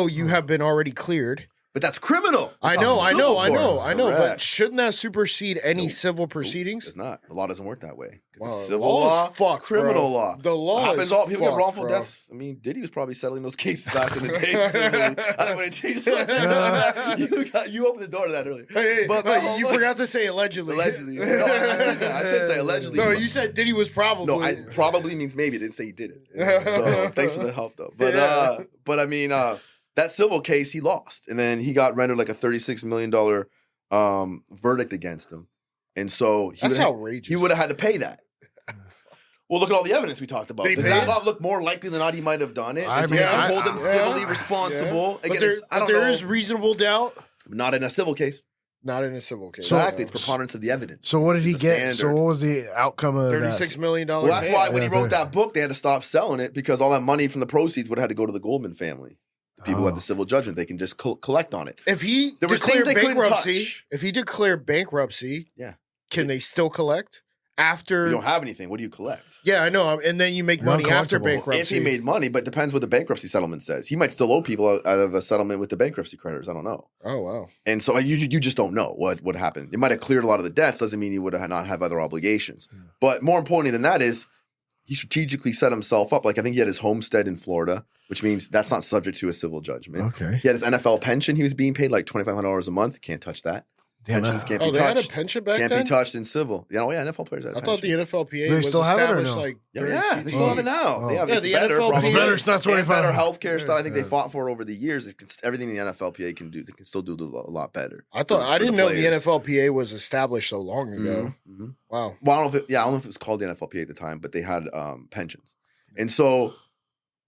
you have been already cleared. But that's criminal. I That's know, a civil court. but Correct. shouldn't that supersede any Nope. civil Nope, proceedings? It's not. The law doesn't work that way. 'Cause Wow, it's the civil law is law, fucked, criminal bro. law. The law What happens is all people get fucked, wrongful bro. deaths. I mean, Diddy was probably settling those cases back in the day. civilly. I don't want to change you opened the door to that earlier. Hey, But you forgot to say allegedly. Allegedly. No, I said that. I said say allegedly. No, you said Diddy was probably. No, probably means maybe. I didn't say he did it. So thanks for the help, though. But I mean, that civil case he lost, and then he got rendered like a $36 million verdict against him, and so That's outrageous. He would have had to pay that. Well, look at all the evidence we talked about. Did he Does pay that it? not look more likely than not he might have done it? I And so mean, you can I- hold him I- civilly yeah. responsible. But Again, there, there is reasonable doubt. not in a civil case. Not in a civil case. Exactly, it's preponderance of the evidence. So what did he It's a get? So standard. what was the outcome of that? $36 million. Well, that's why when he Yeah, wrote that book, they had to stop selling it because all that money from the proceeds would have had to go to the Goldman family. The people who have the civil judgment, they can just collect on it. If he There was declared things they couldn't bankruptcy, touch. if he declared bankruptcy, Yeah. can they still collect after? You don't have anything. What do you collect? Yeah, I know. And then you make money after Non-collectible. bankruptcy. If he made money, but it depends what the bankruptcy settlement says. He might still owe people out of a settlement with the bankruptcy creditors. I don't know. Oh wow. And so you just don't know what happened. It might have cleared a lot of the debts. Doesn't mean he would have not have other obligations. But more importantly than that is he strategically set himself up. Like I think he had his homestead in Florida, which means that's not subject to a civil judgment. Okay. He had his NFL pension. He was being paid like $2,500 a month. Can't touch that. Damn, Pensions can't Oh, be they had a touched. pension back Can't then. be touched in civil. Yeah, NFL players had a I thought the pension. NFLPA They was still have it or established no? like Yeah, during yeah, they still have it now. Oh. They have Yeah, it's the better. NFLPA Probably. It's better. It's not And 25. better healthcare stuff. I think Yeah. they fought for over the years. Everything the NFLPA can do, they can still do a lot better. I thought I for didn't know the players. NFLPA was established so long ago. Mhm, mhm. Wow. Well, I don't know if it was called the NFLPA at the time, but they had pensions, and so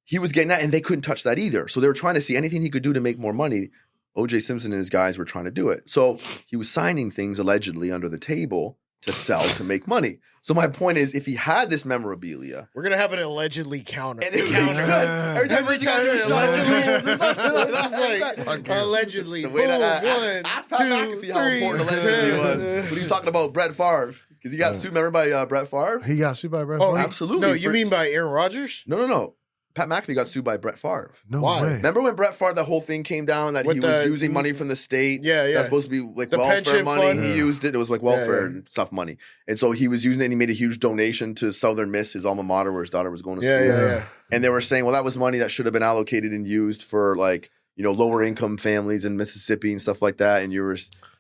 he was getting that, and they couldn't touch that either. So they were trying to see anything he could do to make more money. O.J. Simpson and his guys were trying to do it. So he was signing things allegedly under the table to sell to make money. So my point is, if he had this memorabilia, We're gonna have an allegedly counter. and it was Counter. every time Every you time do a it's shot, allegedly. or something like that. It's like, allegedly. It's the way to Boom, ask, ask Pat McAfee how important allegedly was when he was talking about Brett Favre because he got sued. Remember by Brett Favre? He got sued by Brett Oh, Favre? Absolutely. No, you mean by Aaron Rodgers? No. Pat McAfee got sued by Brett Favre. No Why? way. Remember when Brett Favre, that whole thing came down that With he was the- using money from the state? Yeah, yeah. That's supposed to be like The welfare pension money. fund? He used it. It was like welfare yeah. and stuff money. And so he was using it and he made a huge donation to Southern Miss, his alma mater where his daughter was going to school. Yeah. And they were saying, well, that was money that should have been allocated and used for like, lower income families in Mississippi and stuff like that. And you were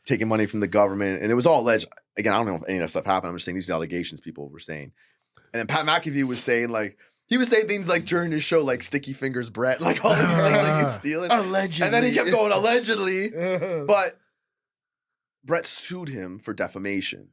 taking money from the government. And it was all alleged. Again, I don't know if any of that stuff happened. I'm just saying these are the allegations people were saying. And then Pat McAfee was saying like, he was saying things like during his show, like sticky fingers Brett, like all these things like he's stealing. Allegedly. And then he kept going, allegedly. But Brett sued him for defamation.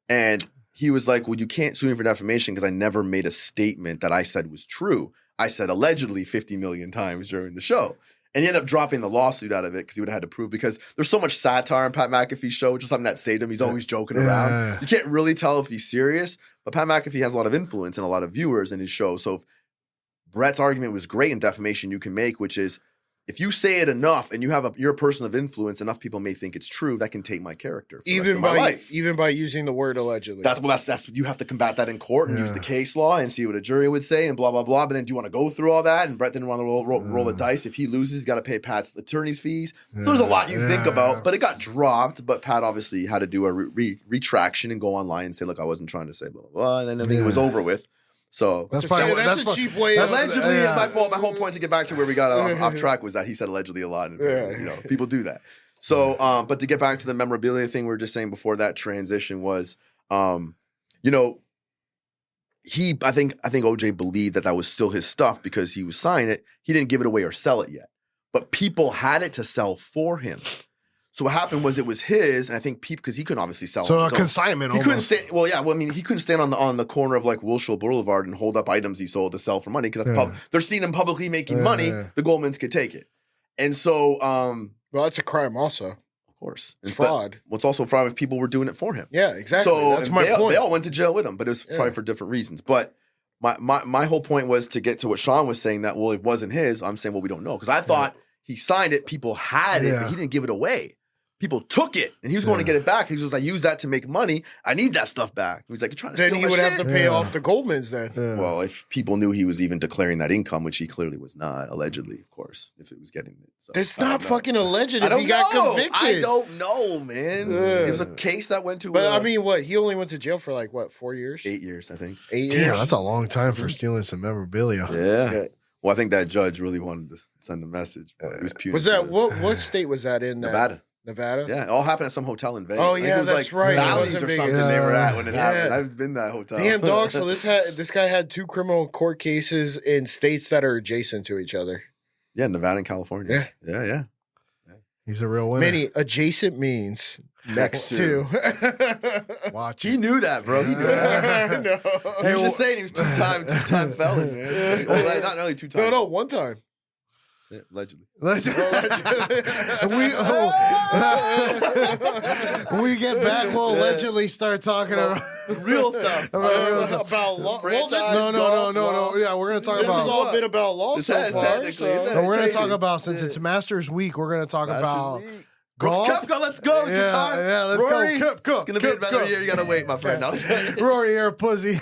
And he was like, well, you can't sue me for defamation because I never made a statement that I said was true. I said allegedly 50 million times during the show. And he ended up dropping the lawsuit out of it because he would have had to prove, because there's so much satire on Pat McAfee's show, which is something that saved him. He's always joking around. You can't really tell if he's serious, but Pat McAfee has a lot of influence and a lot of viewers in his show. So if Brett's argument was great in defamation you can make, which is if you say it enough and you're a person of influence, enough people may think it's true. That can take my character for the rest of my life. Even by using the word allegedly. That's you have to combat that in court and use the case law and see what a jury would say and blah blah blah. But then do you want to go through all that? And Brett didn't want to roll the dice. If he loses, he's got to pay Pat's attorney's fees. So there's a lot you think about, but it got dropped. But Pat obviously had to do a retraction and go online and say, "Look, I wasn't trying to say blah blah blah," and then I think it was over with. So that's a cheap way. Allegedly, my fault. My whole point to get back to where we got off track was that he said allegedly a lot, and people do that. So, but to get back to the memorabilia thing, we were just saying before that transition was, I think OJ believed that was still his stuff because he was signing it. He didn't give it away or sell it yet, but people had it to sell for him. So what happened was it was his, and I think because he couldn't obviously sell. So a consignment. He couldn't stand. Well, yeah. Well, I mean, he couldn't stand on the corner of like Wilshire Boulevard and hold up items he sold to sell for money because they're seeing him publicly making money. The Goldmans could take it, and so well, that's a crime also. Of course, it's fraud. What's also fraud if people were doing it for him. Yeah, exactly. So that's my point. They all went to jail with him, but it was probably for different reasons. But my whole point was to get to what Sean was saying that it wasn't his. I'm saying we don't know because I thought he signed it, people had it, but he didn't give it away. People took it, and he was going to get it back. He was like, "Use that to make money. I need that stuff back." He was like, "You're trying to steal my shit." Then he would have to pay off the Goldmans then. Yeah. Well, if people knew he was even declaring that income, which he clearly was not, allegedly, of course, if it was getting it. So, it's not fucking alleged if he got convicted. I don't know, man. It was a case that went to... But I mean, what? He only went to jail for 4 years? 8 years, I think. 8 years? Damn, that's a long time for stealing some memorabilia. Yeah. Well, I think that judge really wanted to send the message. It was punitive. Was that... What state was that in? Nevada? Yeah, it all happened at some hotel in Vegas. Oh, yeah, that's right. Valleys or something they were at when it happened. I've been to that hotel. Damn, dog. So this guy had 2 criminal court cases in states that are adjacent to each other. Yeah, Nevada and California. Yeah. He's a real winner. Many adjacent means next to. Watch. He knew that, bro. He knew that. No. He was just saying he was two-time felon, man. Not only 2 times. No, 1 time. Yeah, allegedly. When we get back, we'll allegedly start talking about real stuff. About law. No. Yeah, we're going to talk about... This has all been about law so far. We're going to talk about, since it's Masters Week, we're going to talk about... Brooks Koepka, let's go. It's your time. Yeah, let's Rory, go. It's going to be another year. You got to wait, my friend. No. Rory, you're a pussy.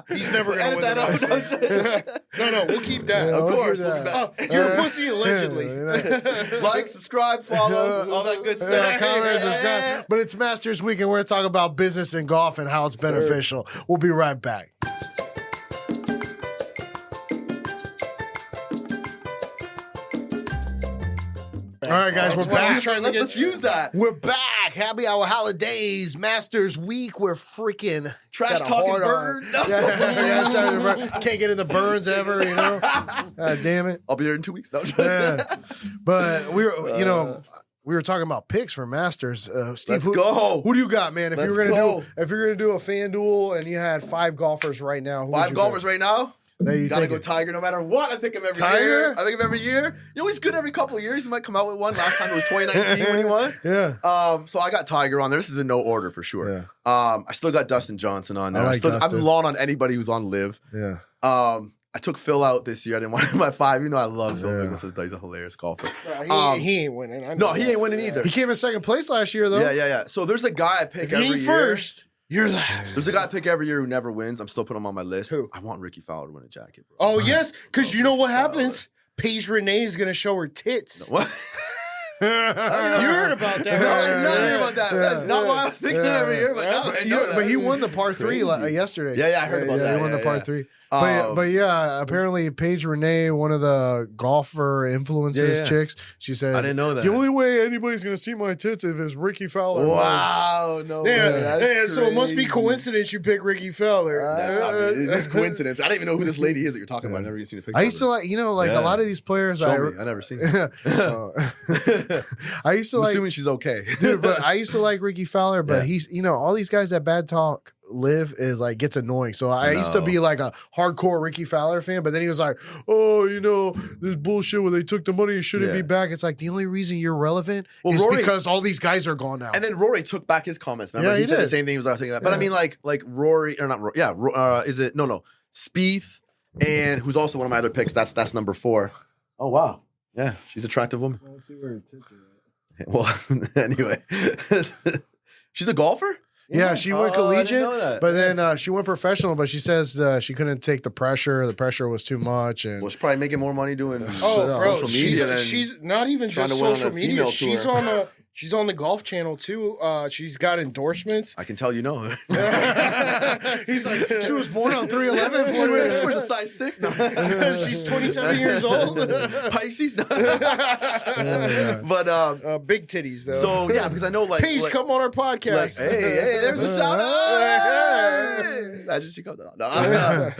He's never going to win that. No, we'll keep that. Of course. We'll be back. You're a pussy, allegedly. Like, subscribe, follow, all that good stuff. Comment, subscribe. But it's Masters Week, and we're talking about business and golf and how it's beneficial. We'll be right back. All right, guys, we're back. Let's use that. We're back. Happy Hour Holidaze, Masters Week. We're freaking trash talking birds. Can't get in the burns ever, God damn it. I'll be there in 2 weeks. No. But we were, we were talking about picks for Masters. Steve, go. Who do you got, man? If you're gonna do a FanDuel and you had 5 golfers right now, who 5 golfers right now? You gotta go Tiger no matter what. I pick him every year. I pick him every year. He's good every couple of years. He might come out with one. Last time it was 2019 when he won. Yeah. So I got Tiger on there. This is in no order for sure. Yeah. I still got Dustin Johnson on there. I'm long on anybody who's on Live. Yeah. I took Phil out this year. I didn't want him at 5, even though I love Phil Mickelson. He's a hilarious golfer. He ain't winning. He ain't winning either. He came in second place last year, though. Yeah. So there's a guy I pick every year. First. You're last. There's a guy I pick every year who never wins. I'm still putting him on my list. Who? I want Ricky Fowler to win a jacket, bro. Oh, yes, because you know what happens? Paige Renee is going to show her tits. What? You heard about that, right? I heard about that. That's not why I was picking him every year. But he won the par 3 yesterday. Yeah, I heard about that. He won the par 3. But apparently Paige Renee, one of the golfer influences chicks, she said, I didn't know that. The only way anybody's going to see my tits if it's Ricky Fowler. Wow. No way. So it must be coincidence you pick Ricky Fowler. It's coincidence. I don't even know who this lady is that you're talking about. I've never even seen a picture. I used to like, a lot of these players. I never seen her. I used to I'm assuming she's okay. Dude, but I used to like Ricky Fowler, but he's, all these guys that bad talk Live is like gets annoying. So I used to be like a hardcore Ricky Fowler fan, but then he was like, this bullshit where they took the money, you shouldn't be back. It's like the only reason you're relevant is Rory, because all these guys are gone now. And then Rory took back his comments. Remember, he said the same thing he was thinking about. But I mean, like Rory or not Rory? Yeah, is it no Spieth, and who's also one of my other picks? That's number 4. Oh wow. Yeah, she's an attractive woman. Let's see where her tits are at. Well, anyway, she's a golfer. Yeah, she went Oh, I didn't collegiate, know that. but then she went professional. But she says she couldn't take the pressure. The pressure was too much, and Well, she's probably making more money doing Oh, bro, social media than she's not even trying just to win on social a media. female tour. She's on the Golf Channel too. She's got endorsements. I can tell you know her. he's like, she was born on 3/11. She wears a size 6. No. She's 27 years old. Pisces. No. But Big titties though. so yeah, because I know Please come on our podcast. hey, there's a shout out. Hey. Imagine she comes out. No.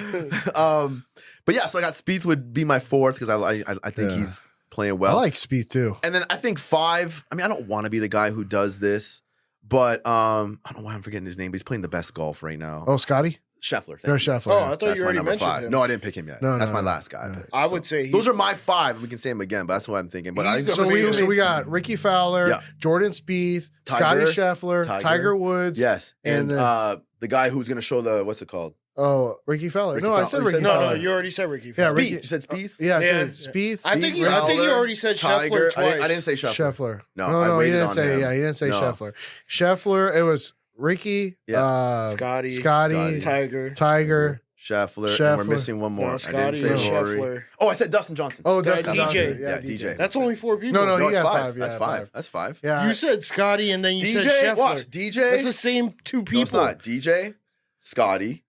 But yeah, so I got Spieth would be my 4th because I think he's playing well. I like Spieth too. And then I think 5. I mean, I don't want to be the guy who does this, but I don't know why I'm forgetting his name. But he's playing the best golf right now. Oh, Scotty? Scheffler. No, Scheffler. Oh, yeah. I thought That's you my already number mentioned 5. him. No, I didn't pick him yet. No, that's no, my no. last guy. I picked. I would say Those are my 5. We can say him again, but that's what I'm thinking. But He's the So we got Ricky Fowler, Jordan Spieth, Scotty Tiger, Scheffler, Tiger Woods. yes, and then- the guy who's going to show the what's it called? Oh, Ricky Fowler. Ricky No, I Fowler. said You Ricky said Fowler. No, you already said Ricky. Yeah, Fowler. Ricky- Spieth. You said Spieth? Yeah, I Yeah. said Spieth. I think you already said Tiger. Scheffler twice. I didn't say Scheffler. Scheffler. No, no, I he waited didn't on say. him. Yeah, he didn't say No. Scheffler. Scheffler. It was Ricky. Yeah. Scotty. Scotty. Tiger. Tiger. Scheffler. And we're missing one more. No, I Scotty didn't and say Rory. Scheffler. Oh, I said Dustin Johnson. Oh, Yeah, Dustin DJ. Johnson. Yeah, DJ. That's only 4 people. No, No, he it's got 5. 5. That's Yeah, 5. That's 5. Yeah, You said Scotty and then you said DJ. Scheffler. Watch. DJ. That's the same 2 people. No, it's not. DJ, Scotty,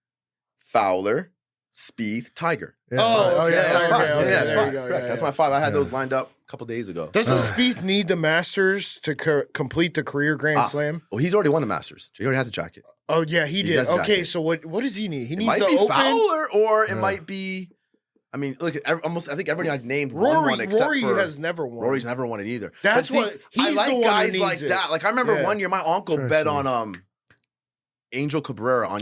Fowler, Spieth, Tiger. Yeah, Oh, yeah, okay, that's okay, 5. okay, Yeah, that's there you 5. go, Correct. yeah, That's yeah. my 5. I had Yeah. those lined up a couple days ago. Doesn't Spieth need the Masters to complete the career Grand Slam? Well, he's already won the Masters. He already has a jacket. Oh yeah, he did. has Okay, jacket. so what does he need? He It needs might the be Open. Fowler, or it Yeah. might be. I mean, look, almost. I think everybody I've named won one Rory except for has never won. Rory's never won it either. That's But see, what- he's I the like one who guys needs like it. that. Like I remember Yeah. one year, my uncle Sure, bet sure. on Angel Cabrera to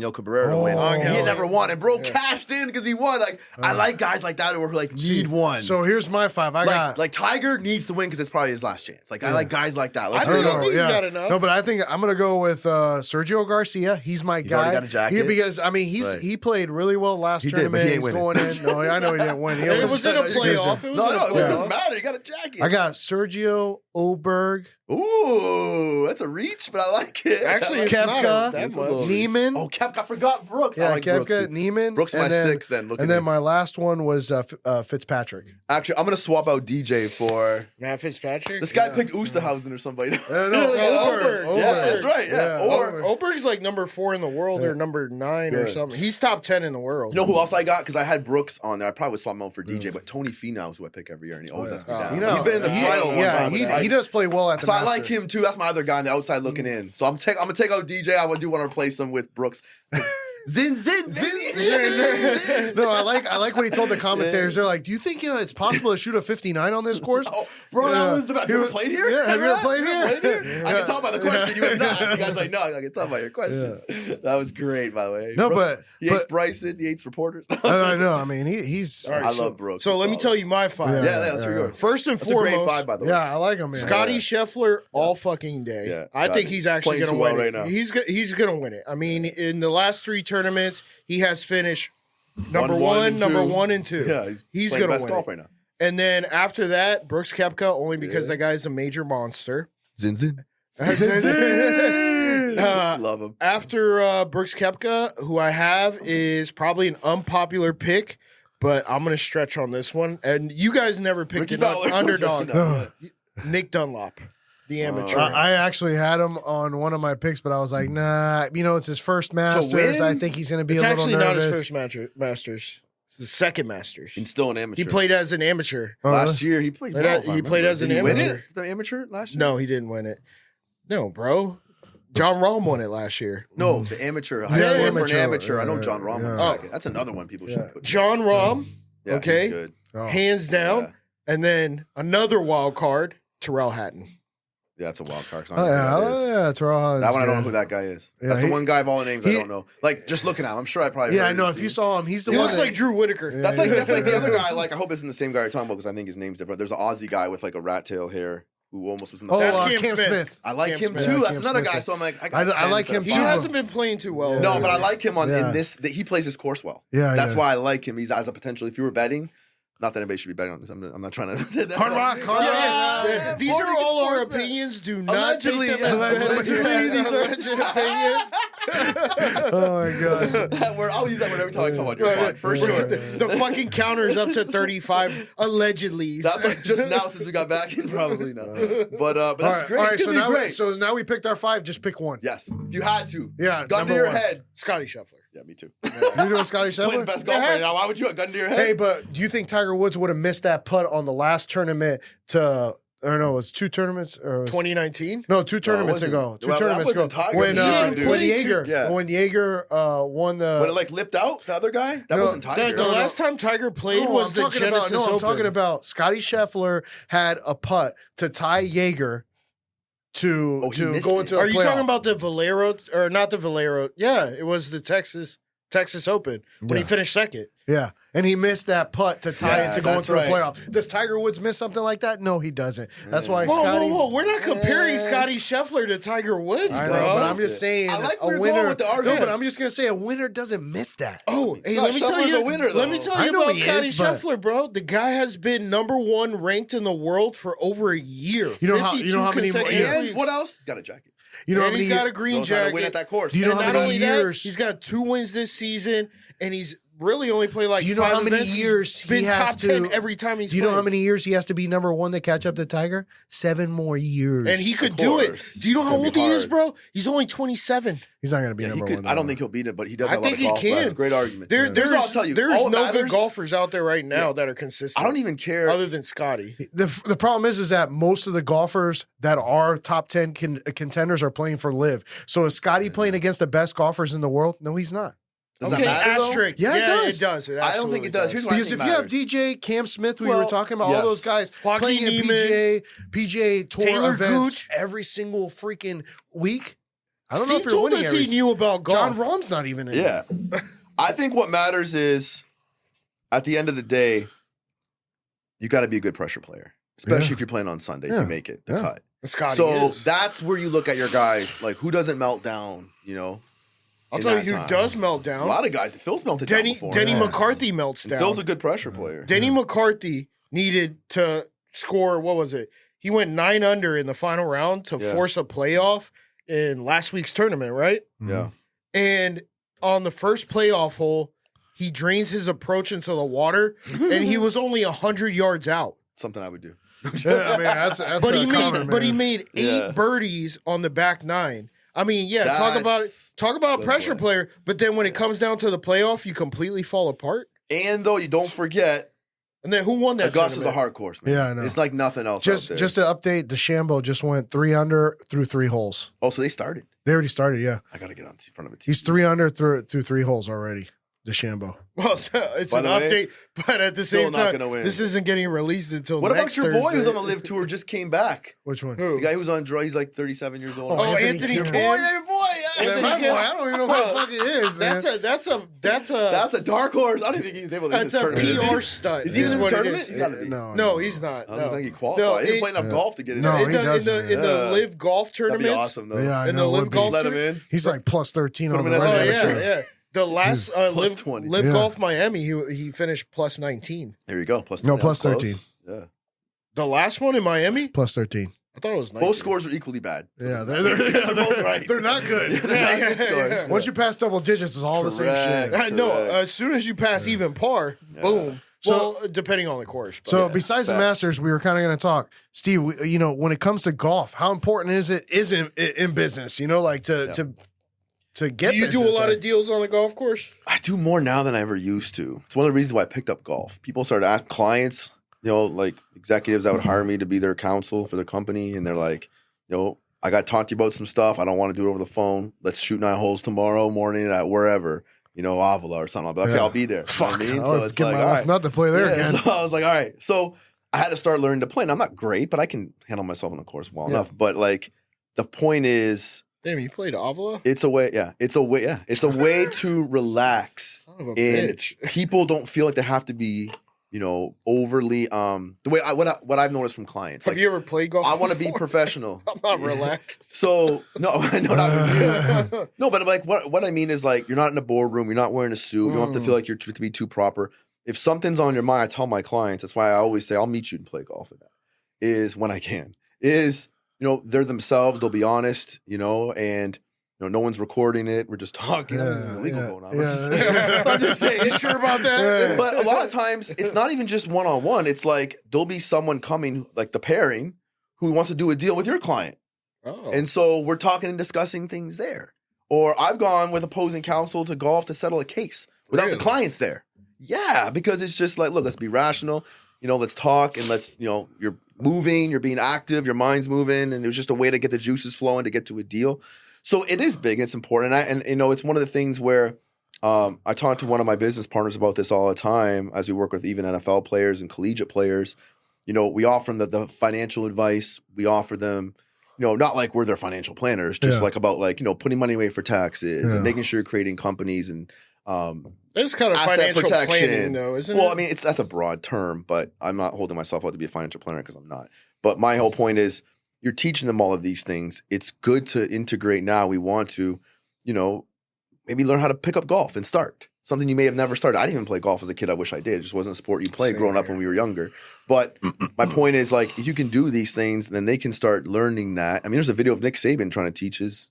win. Oh, He Angel. had never won, and bro Yeah. cashed in because he won. Like I like guys like that who are like need one. So here's my 5. I got. like Tiger needs to win because it's probably his last chance. Like I like guys like that. Let's I I think don't go. know. he's Yeah. got enough. No, but I think I'm gonna go with Sergio Garcia. He's my guy. already got a jacket? Yeah, because I mean Right. he played really well last He did, tournament. but he ain't He's winning. going in. No, I know he didn't win. He It almost- was in a playoff. It was No, in a it doesn't playoff. matter. You got a jacket. I got Sergio Oberg, Ooh, that's a reach, but I like it. Actually, I like it's it. not Kepka, that It's a much. little- Neiman. Oh, Kepka. I forgot Brooks. I Yeah, like Brooks. Kepka, too. Neiman. Brooks and my then, 6th then. Look and at then him. my last one was Fitzpatrick. Actually, I'm going to swap out DJ for... Matt Fitzpatrick. This guy Yeah. picked Oosterhausen or somebody. No, Oberg. Oberg. Yeah, that's right. Yeah. Or... Oberg's like number 4 in the world or number 9 or Yeah. something. He's top 10 in the world. You know who else I got? Because I had Brooks on there. I probably would swap him out for DJ, but Tony Finau is who I pick every year, and he always lets me down. You know, He's been in the final one Yeah, time. he does play well at the So I Masters. like him too. That's my other guy on the outside looking in. So I'm gonna take out DJ. I do want to replace him with Brooks. Zin. No, I like when he told the commentators. They're like, "Do you think it's possible to shoot a 59 on this course?" Oh, bro, that was the best. Have you ever played here? Yeah, have you ever played here? I can tell by the question. You have not. You guys like, no, I can tell by your question. That was great, by the way. No, Brooks, he hates but Bryson. He hates reporters. I know. I mean, he's All right, I so- love Brooks. So He's let me solid. tell you my 5. Yeah, that's pretty good. First and That's a great foremost, 5, by the way. yeah, I like him. Man. Scotty Scheffler all fucking day. Yeah, I got think it. he's He's actually playing going to too win well it. right now. He's going to win it. I mean, in the last 3 tournaments, he has finished number 1, and number two. 1 and 2. Yeah, he's playing going best to win golf it. right now. And then after that, Brooks Koepka, only because that guy's a major monster. Zin. Uh, Love him. After Brooks Koepka, who I have is probably an unpopular pick, but I'm going to stretch on this one. And you guys never picked Ricky an Fowler. underdog. No. Nick Dunlop, the amateur. I actually had him on one of my picks, but I was like, nah. You know, it's his first Masters. win? I think he's going to be It's a little actually nervous. not his first Masters. It's his second Masters. He's still an amateur. He played as an amateur. Oh, last year. He played. Played well, as- if I he played remember. as an Did he win amateur. it? The amateur last year. No, he didn't win it. No, bro. John Rahm won it last year. No, the amateur. I Yeah, had one for an amateur. amateur. I know Yeah, John Rahm. yeah. Yeah. That's another one people Yeah. should put. John Rahm, Yeah, okay. he's good. Oh. hands down. Yeah. And then another wild card, Terrell Hatton. Yeah, that's a wild card. 'cause I Oh, don't know yeah, who that is. yeah, Terrell. That one I don't know who that guy is. Yeah, That's the he- one guy of all the names I he- don't know. Like just looking at him, I'm sure I probably. Yeah, heard I know. and If you seen. saw him, he's the He one looks that, like Drew Whitaker. Yeah. That's like the other guy. Like I hope it's in the same guy you're talking about because I think his name's different. There's an Aussie guy with like a rat tail hair who almost was in the. Oh, That's Cam Cam Smith. Smith. I like Cam him Smith. too. Yeah, That's Cam another Smith. guy. So I'm like, I got I 10 like him instead He of too. five. hasn't been playing too well. No, but I like him on Yeah. in this. He plays his course well. Yeah, That's yeah. why I like him. He's as a potential. If you were betting, Not that anybody should be betting on this. I'm not trying to. Hard Rock. Yeah. These are all our opinions. Do not take them as alleged opinions. Oh my god. That word, I'll use that word every time I come on your pod, for sure. The fucking counter's up to 35 allegedly. That's like just now since we got back in, probably not. But that's great. All right, It's so gonna be great. so now we picked our 5. Just pick one. Yes, you had to. Yeah, gun to number your 1. head. Scotty Scheffler. Yeah, me too. You doing Scotty Playing Scheffler? the best golf right now. Why would you have gun to your head? Hey, but do you think Tiger Woods would have missed that putt on the last tournament to? Or no, it was 2 tournaments. Or was, 2019? No, 2 tournaments wasn't. ago. 2 Well, that tournaments ago. wasn't Tiger. When He didn't do it. Jaeger, Yeah. when Jaeger won the. When it like lipped out, the other guy? That No, wasn't Tiger. The last time Tiger played No, was the I'm talking Genesis about, Open. I'm talking about Scotty Scheffler had a putt to tie Jaeger to he missed go it. into a Are you playoff. talking about the Valero or not the Valero? Yeah, it was the Texas Open when he Yeah. finished second. Yeah, and he missed that putt to tie Yeah, it to go that's into right. the playoff. Does Tiger Woods miss something like that? No, he doesn't. That's why Whoa, Scotty. whoa, whoa! We're not comparing Scotty Scheffler to Tiger Woods, I bro. know, but I'm just saying I like a where you're winner. going with the argument. No, but I'm just gonna say a winner doesn't miss that. Oh, hey, Scott let me tell Scheffler's you. a winner, let me though. tell I you know about he Scotty is, but- Scheffler, bro. The guy has been #1 ranked in the world for over a year. You know how- 52 you know how many more- consecutive And weeks. what else? He's got a jacket. You know how And many he's got a green Knows how to win at jacket. that course. Do you know And how not many only years? that, he's got 2 wins this season, and he's really only played like Do you know 5 how many events. He's years he been has top 10 to- every time he's Do you know played. how many years he has to be #1 to catch up to Tiger? 7 more years. And he could Of do it. course. Do you know It's how gonna old be he is, hard. bro? He's only 27. He's not going to be Yeah, he #1. could. I don't think he'll beat it, but he does I have a lot think of he golf can. left. Great argument. There's Here's what I'll tell you. there's All that no matters- good golfers out there right now Yeah. that are consistent. I don't even care. other than Scotty. The problem is that most of the golfers that are top 10 contenders are playing for live. So is Scotty playing against the best golfers in the world? No, he's not. Does Okay, that matter, though? asterisk. Yeah, it does. It I don't think absolutely it does. Here's what Because I if think you have matters. DJ, Cam Smith, we Well, were talking about yes. all those guys Joaquin playing in Niemann, PGA Tour Taylor events Gooch. every single freaking week. I don't know Steve if you're told winning us every. he knew about golf. John Rahm's not even in. Yeah. I think what matters is at the end of the day, you got to be a good pressure player, especially Yeah. if you're playing on Sunday, Yeah. if you make it, the Yeah. cut. Scotty So is. that's where you look at your guys, like who doesn't melt down, you know? I'll in tell that you who time. does melt A down. lot of guys. Phil's melted down Denny before. Denny Yeah. McCarthy melts And down. Phil's a good pressure player. Denny McCarthy needed to score, what was it? He went 9 under in the final round to Yeah. force a playoff in last week's tournament, right? Yeah. And on the first playoff hole, he drains his approach into the water, and he was only 100 yards out. Something I would do. Yeah, I mean, that's But he common, made man. 8 Yeah. birdies on the back 9. I mean, yeah, talk about a good pressure play. player, but then when it comes down to the playoff, you completely fall apart. And though you don't forget, And then who won that? Augusta's a tournament? hard course, man. Yeah, I know. It's like nothing else. Just out there. just to update, DeChambeau just went 3 under through 3 holes. Oh, so they started. They already started. Yeah, I gotta get on in front of it. he's 3 under through 3 holes already. DeChambeau. Well, it's By an the way, update, but at the still same not time, gonna win. this isn't getting released until What about next your boy who's Thursday. on the live tour just came back? Which one? Who? The guy who's on draw, he's like 37 years old. Oh, Anthony Kim. Kim. Boy, your boy. Yeah, Anthony my boy, Kim. I don't even know what the fuck it is, man. That's a dark horse. I don't even think he's able to. That's a PR stunt. Is he is in the what it tournament? is. He's gotta be. No, he's not. I don't No. think he qualified. No, he didn't it- play enough golf to get in. No, there. he doesn't. in the Yeah. live golf That'd tournaments. be awesome though. Yeah, I In know. the live would be. golf Just let him tournament? in. He's like plus 13 Put on him the in Oh as right an yeah, amateur. yeah. The last Plus live 20. live Yeah. golf Miami, he finished plus 19. There you go. Plus No, 20. plus That was 13. close. Yeah. The last one in Miami, plus 13. I thought it was 19. Both scores are equally bad. Yeah, They're both right. They're not good. They're not good scores. Yeah. Once you pass double digits, it's all the same Correct. shit. I know. Correct. As soon as you pass even par, boom. So- Well, depending on the course. But So Yeah, besides the facts. Masters, we were kind of going to talk, Steve. When it comes to golf, how important is it in business? Like to get. do you do a business lot at- of deals on the golf course? I do more now than I ever used to. It's one of the reasons why I picked up golf. People started asking clients, like executives that would hire me to be their counsel for their company, and they're like, I got to talk to you about some stuff. I don't want to do it over the phone. Let's shoot 9 holes tomorrow morning at wherever, Avila or something. I'll be like, okay, Yeah. I'll be there. Fuck, You know what I mean? I So would it's give like, my all life right. not to play there Yeah, again. so I was like, all right. So I had to start learning to play. And I'm not great, but I can handle myself on the course well Yeah. enough. But like the point is, Damn, you played Avila? it's a way. Yeah, it's a way. Yeah, it's a way to relax. Son of a And bitch. people don't feel like they have to be, overly. The way what I've noticed from clients. Have Like, you ever played golf? I want to be before? professional. I'm not relaxed. So no, no, not with you. No, but like what I mean is like you're not in a boardroom, you're not wearing a suit, you don't have to feel like you're to be too proper. if something's on your mind, I tell my clients, that's why I always say, I'll meet you and play golf with that, is when I can, is, they're themselves, they'll be honest, and no one's recording it. We're just talking. Nothing illegal going on. I'm just saying. You sure about that? But a lot of times, it's not even just one-on-one. It's like there'll be someone coming, like the pairing, who wants to do a deal with your client. Oh. And so we're talking and discussing things there. Or I've gone with opposing counsel to golf to settle a case without the clients there. Yeah, because it's just like, look, let's be rational. Let's talk and let's, you're moving, you're being active, your mind's moving, and it was just a way to get the juices flowing to get to a deal. So it is big. It's important. And it's one of the things where I talk to one of my business partners about this all the time as we work with even NFL players and collegiate players. We offer them the financial advice. We offer them, not like we're their financial planners, just like about putting money away for taxes and making sure you're creating companies and it's kind of financial planning, though, isn't it? Well, I mean, that's a broad term, but I'm not holding myself out to be a financial planner because I'm not. But my whole point is, you're teaching them all of these things. It's good to integrate now. We want to, maybe learn how to pick up golf and start. Something you may have never started. I didn't even play golf as a kid. I wish I did. It just wasn't a sport you played growing up when we were younger. But my point is, like, if you can do these things, then they can start learning that. I mean, there's a video of Nick Saban trying to teach his,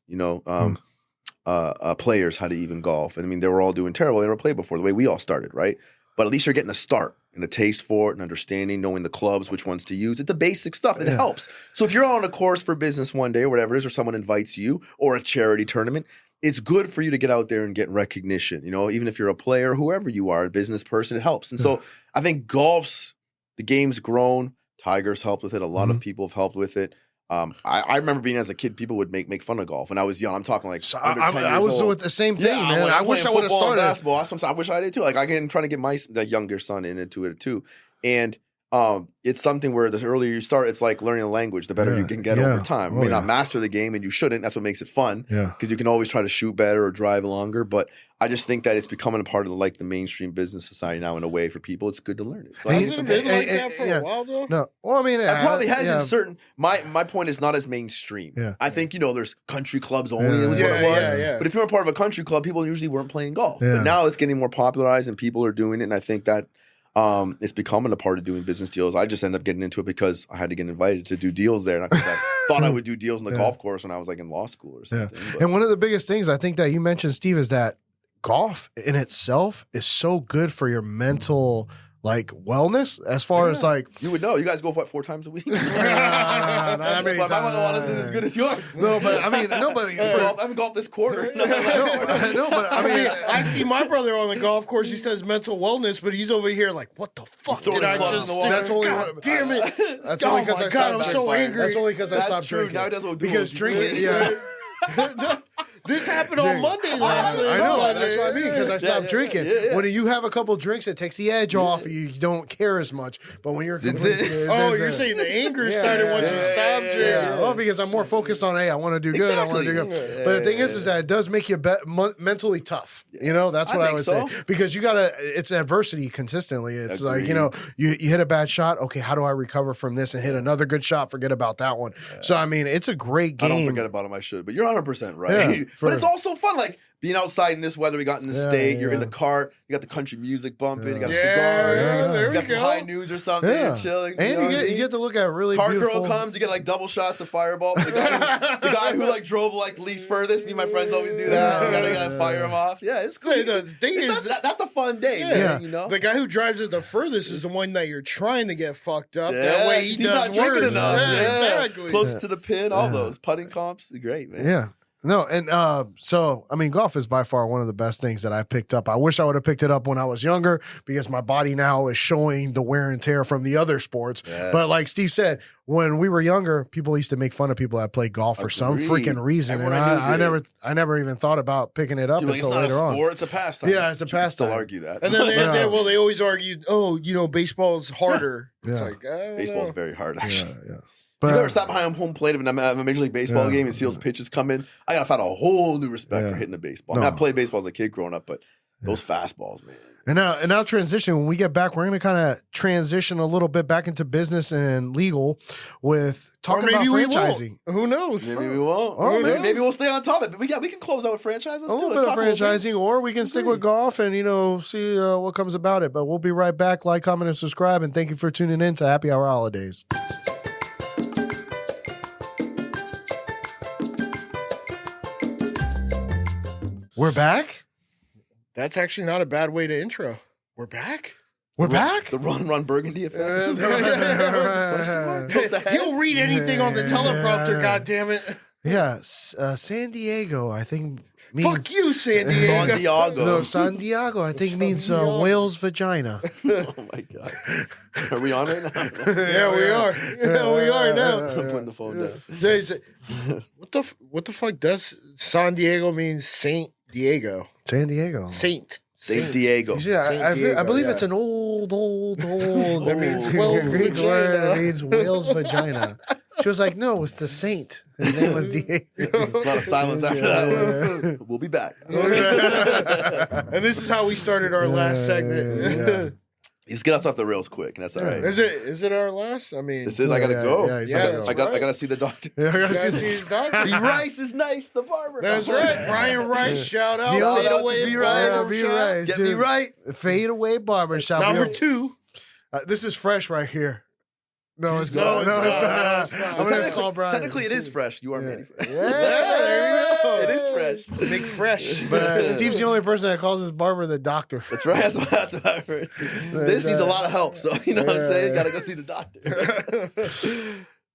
players how to even golf. And I mean, they were all doing terrible. They never played before, the way we all started, right? But at least you're getting a start and a taste for it and understanding, knowing the clubs, which ones to use. It's the basic stuff. It helps. So if you're on a course for business one day or whatever it is, or someone invites you or a charity tournament, it's good for you to get out there and get recognition. Even if you're a player, whoever you are, a business person, it helps. And so I think the game's grown. Tiger's helped with it. A lot of people have helped with it. I remember being as a kid, people would make fun of golf, and I was young. I'm talking like under 10 years I was old. with the same thing, man. Like, I wish I would have started basketball. I wish I did too. Like I'm trying to get my younger son into it too, and it's something where the earlier you start, it's like learning a language. The better you can get over time. You may not master the game, and you shouldn't. That's what makes it fun. Because you can always try to shoot better or drive longer. But I just think that it's becoming a part of the mainstream business society now in a way for people. It's good to learn it. So hasn't it been like that for a while though? No, well, I mean, it probably has in certain. My point is not as mainstream. I think there's country clubs only. Is what it was. But if you're a part of a country club, people usually weren't playing golf. But now it's getting more popularized, and people are doing it. And I think that. It's becoming a part of doing business deals. I just ended up getting into it because I had to get invited to do deals there. Not because I thought I would do deals in the golf course when I was like in law school or something. And one of the biggest things I think that you mentioned, Steve, is that golf in itself is so good for your mental wellness as far as you would know. You guys go 4 times a week. Not that many times. My times. is as good as yours. No, but I mean, I haven't golfed this quarter. But I mean, I see my brother on the golf course. He says mental wellness, but he's over here like, what the fuck did I just do? That's only God damn it. That's only because I stopped. I'm so angry. That's only because I stopped drinking. Now he does what because drinking, This happened on Monday last night. I know. That's what I mean, because I stopped drinking. When you have a couple drinks, it takes the edge off. You don't care as much. But when you're you're saying the anger started once you stopped drinking. Well, because I'm more focused on, hey, I want to do good. I want to do good. But the thing is that it does make you mentally tough. That's what I would say. Because you gotta. It's adversity consistently. It's like you hit a bad shot. Okay, how do I recover from this and hit another good shot? Forget about that one. So I mean, it's a great game. I don't forget about him. I should. But you're 100% right. Yeah. But it's also fun, like being outside in this weather. We got in the state. You're in the cart. You got the country music bumping. You got a cigar. You got some high news or something. You're chilling. And you get to look at really Car beautiful. girl comes. You get double shots of Fireball. The guy who drove least furthest. Me and my friends always do that. You gotta fire him off. Yeah, it's cool. The thing is, that's a fun day, man. The guy who drives it the furthest is the one that you're trying to get fucked up. That way he's not drinking enough. Exactly. Close to the pin. All those putting comps. Great, man. Yeah. No, and so I mean, golf is by far one of the best things that I've picked up. I wish I would have picked it up when I was younger because my body now is showing the wear and tear from the other sports. Yes. But like Steve said, when we were younger, people used to make fun of people that played golf for some freaking reason, and I never even thought about picking it up until later on. It's a pastime. Yeah, it's a pastime. Still argue that, and then they always argued, baseball's harder. It's like baseball's very hard, actually. Yeah. But you ever sat behind home plate of a Major League Baseball game and see those pitches come in? I gotta find a whole new respect for hitting the baseball. I mean, I played baseball as a kid growing up, but Those fastballs, man. And now transition. When we get back, we're going to kind of transition a little bit back into business and legal with talking about franchising. Who knows? Maybe we won't. Oh, Maybe we'll stay on topic. But we can close out with franchise. A little bit of franchising, or we can stick with golf and see what comes about it. But we'll be right back. Like, comment, and subscribe. And thank you for tuning in to Happy Hour Holidays. We're back. That's actually not a bad way to intro. We're back. We're back. The Ron Burgundy effect. He'll read anything on the teleprompter. God damn it! Yeah, San Diego, I think. Means, Fuck you, San Diego. San Diego. No, San Diego, I think means whale's vagina. Oh my god. Are we on right now? Yeah, we are. Yeah, we are now. I'm putting the phone down. What the fuck does San Diego mean? Saint Diego. San Diego. Saint Diego. You see, I Diego, believe yeah. it's an old. That means whale's Greek word. vagina. It means whale's vagina. She was like, no, it's the saint. His name was Diego. A lot of silence after that one. We'll be back. And this is how we started our last segment. Just get us off the rails quick, and that's all right. Is it our last? I mean, This is. I gotta go. yeah, he's I gotta see the doctor. Yeah, I gotta see that's this. his doctor. B. Rice is nice. The barber. That's right. Brian Rice, shout out. The old- Fade away B. barber B. shop. Rice, Get me dude. right. Fade away barbershop. Number 2. This is fresh right here. No, it's No, not. it's No, not. it's It's not. not. I'm gonna call Brian. Technically, it is fresh. You are Manny Febre. Yeah, there you go. It is fresh. Big fresh. But Steve's the only person that calls his barber the doctor. That's right. That's what I heard. This needs a lot of help. So you know what I'm saying. Gotta go see the doctor.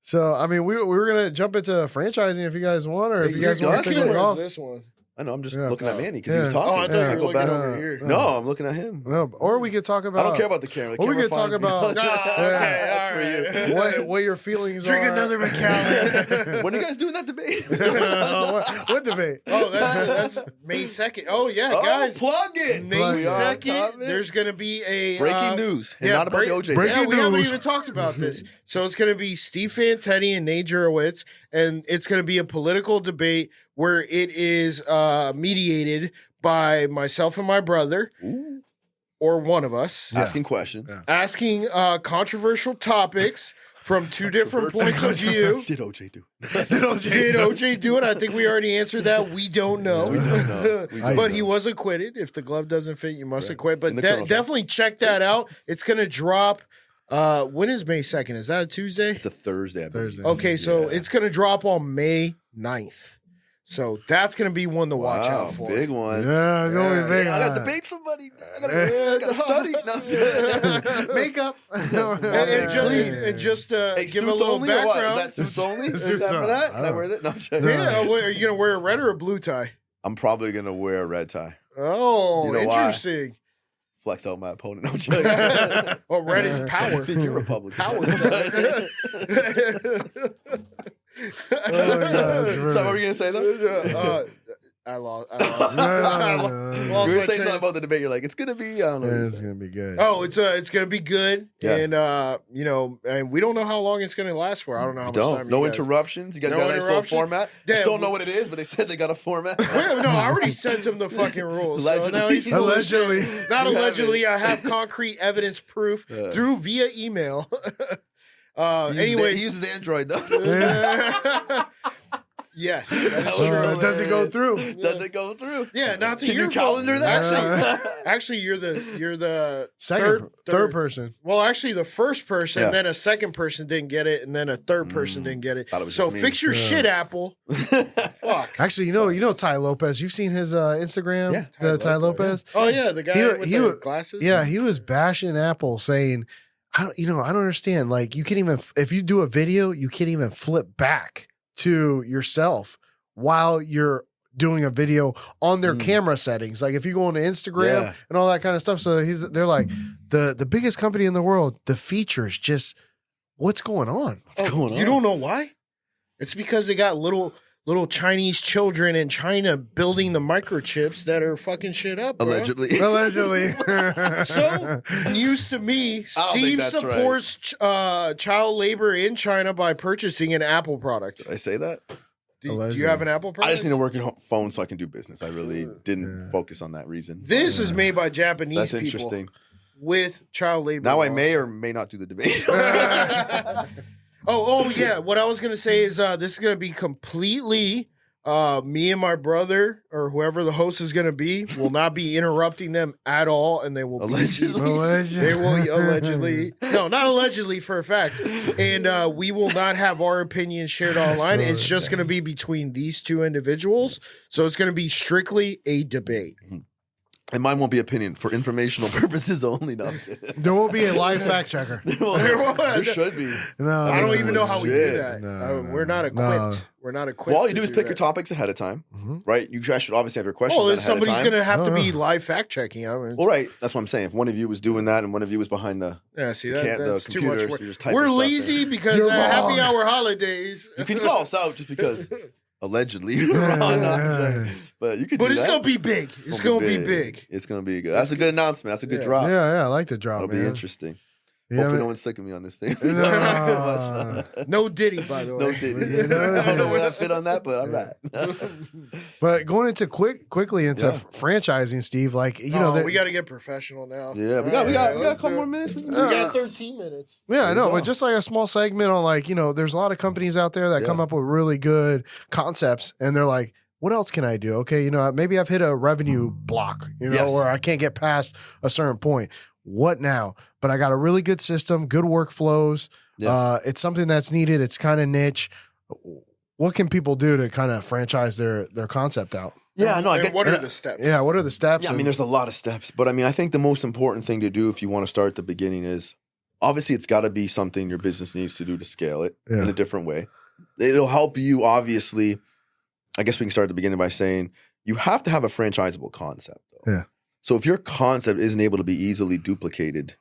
So I mean, we were gonna jump into franchising if you guys want, or if you guys want to stick with Where's golf. this one? I know. I'm just Yeah. looking at Manny because he was Yeah. talking. Oh, I thought Yeah. you were Go looking back. over here. No, I'm looking at him. No, or we could talk about. I don't care about the camera. The Or we camera could talk finds me. about- No, Yeah. okay, That's all for right. you. what your feelings Drink are. another Macallan. When are you guys doing that debate? what debate? Oh, that's May 2nd. Oh, yeah, Oh, guys. plug it. May We are 2nd, coming. there's going to be a breaking news. And yeah, not about the OJ. break- Yeah, we haven't news. even talked about this. So it's going to be Steve Fantetti and Nate Jurowitz, and it's going to be a political debate where it is mediated by myself and my brother, Ooh. or one of us, Asking questions. Yeah. asking controversial topics from two different points of view. Did OJ do? Did OJ do it? I think we already answered that. We don't know. We don't know. We don't But know. he was acquitted. If the glove doesn't fit, you must acquit. But In the criminal definitely check that out. It's going to drop. When is May 2nd? Is that a Tuesday? It's a Thursday. I believe. Thursday. Okay, so Yeah. it's going to drop on May 9th. So that's going to to watch Wow, out for. big one. Yeah, it's only Yeah. big. I got to debate somebody. I gotta study. No, I'm just- Makeup. And just Hey, give a suits little only or what? background. Is that suits only? Is Suits that for only. that? I Can I don't wear that? No, I'm joking. Yeah, are you going to wear a red or a blue tie? I'm probably gonna wear a red tie. Oh, You know why? interesting. Flex out my opponent. No, I'm joking. Oh, red is power. I think you're Republican. Power. that's So what were you gonna say though? I lost. No, You Lost were my saying train- something about the debate. You're like, it's gonna be. I don't know. It's gonna be good. Oh, it's gonna be good, Yeah. and and we don't know how long it's gonna last for. I don't know how much time. Don't. No you guys- interruptions. You guys No got a nice little interruptions? format. Yeah, Just don't know we- what it is, but they said they got a format. Well, no, I already sent him the fucking rules. So Allegedly. now he's full of shit. Allegedly. Not You allegedly. I have concrete evidence proof Yeah. through via email. He Anyways, uses Android though. yes, that is So true. it doesn't go through. Doesn't go through. Yeah, not to Can your you calendar that? Actually, you're the Second, third third person. Well, actually, the first person, Yeah. then a second person didn't get it, and then a third person didn't get it. Thought it was So just me. fix your Yeah. shit, Apple. Fuck. Actually, you know Ty Lopez. You've seen his Instagram. Yeah, the Ty Lopez. Oh yeah, the guy He- with he the wa- glasses. Yeah, he was bashing Apple, saying, "I don't understand. Like, you can't even if you do a video, you can't even flip back to yourself while you're doing a video on their camera settings. Like, if you go on to Instagram Yeah. and all that kind of stuff. So they're like the biggest company in the world. The features just what's going on? What's going on? You don't know why? It's because they got little Chinese children in China building the microchips that are fucking shit up. Bro. Allegedly. Allegedly. So news to me, I don't think Steve that's right. supports child labor in China by purchasing an Apple product. Did I say that? Do you have an Apple product? I just need a working phone so I can do business. I really didn't focus on that reason. This is made by Japanese That's people interesting. with child labor. Now I laws. may or may not do the debate. Oh yeah. What I was gonna say is this is gonna be completely me and my brother or whoever the host is gonna be will not be interrupting them at all, and they will Allegedly. they will allegedly no, not allegedly for a fact, and we will not have our opinions shared online. It's just gonna be between these two individuals, so it's gonna be strictly a debate. And mine won't be opinion for informational purposes only. No, I'm kidding. There will be a live fact checker. There should be. No, I don't even know how we do Legit. that. No, We're not equipped. no. We're not equipped. Well, all you to do is pick that. your topics ahead of time, Mhm. right? You guys should obviously have your questions. Oh, then ahead of somebody's time. gonna have to be Oh. live fact checking. I mean, Well, right. That's what I'm saying. If one of you was doing that and one of you was behind the, yeah, see the that's too much computer, work. so you're just typing We're stuff in. lazy because You're Happy wrong. Hour Holidays. You can call us out just because allegedly you're wrong. Yeah. But you could But do it's that. gonna be big. It's gonna be big. It's gonna be good. That's a good announcement. That's a good Yeah. drop. Yeah, I like the drop, That'll man. be interesting. Yeah, Hopefully man. no one's sick of me on this thing. No. Not so much. No Diddy, by the way. No Diddy. You know? I don't know where that fit on that, but I'm not. But going into quickly into Yeah. franchising, Steve, like you know, we got to get professional now. Yeah, we got a couple more minutes. We can We do got this. 13 minutes. yeah, I There you know, go. but just like a small segment on like there's a lot of companies out there that come Yeah. up with really good concepts, and they're like, what else can I do? Okay, maybe I've hit a revenue block, Yes. where I can't get past a certain point. What now? But I got a really good system, good workflows. Yeah. It's something that's needed. It's kind of niche. What can people do to kind of franchise their concept out? Yeah, no, I And get. what are the steps? Yeah, what are the steps? Yeah, I mean, there's a lot of steps, but I mean, I think the most important thing to do if you want to start at the beginning is obviously it's got to be something your business needs to do to scale it in Yeah. a different way. It'll help you, obviously. I guess we can start at the beginning by saying you have to have a franchisable concept, though. Yeah. So if your concept isn't able to be easily duplicated,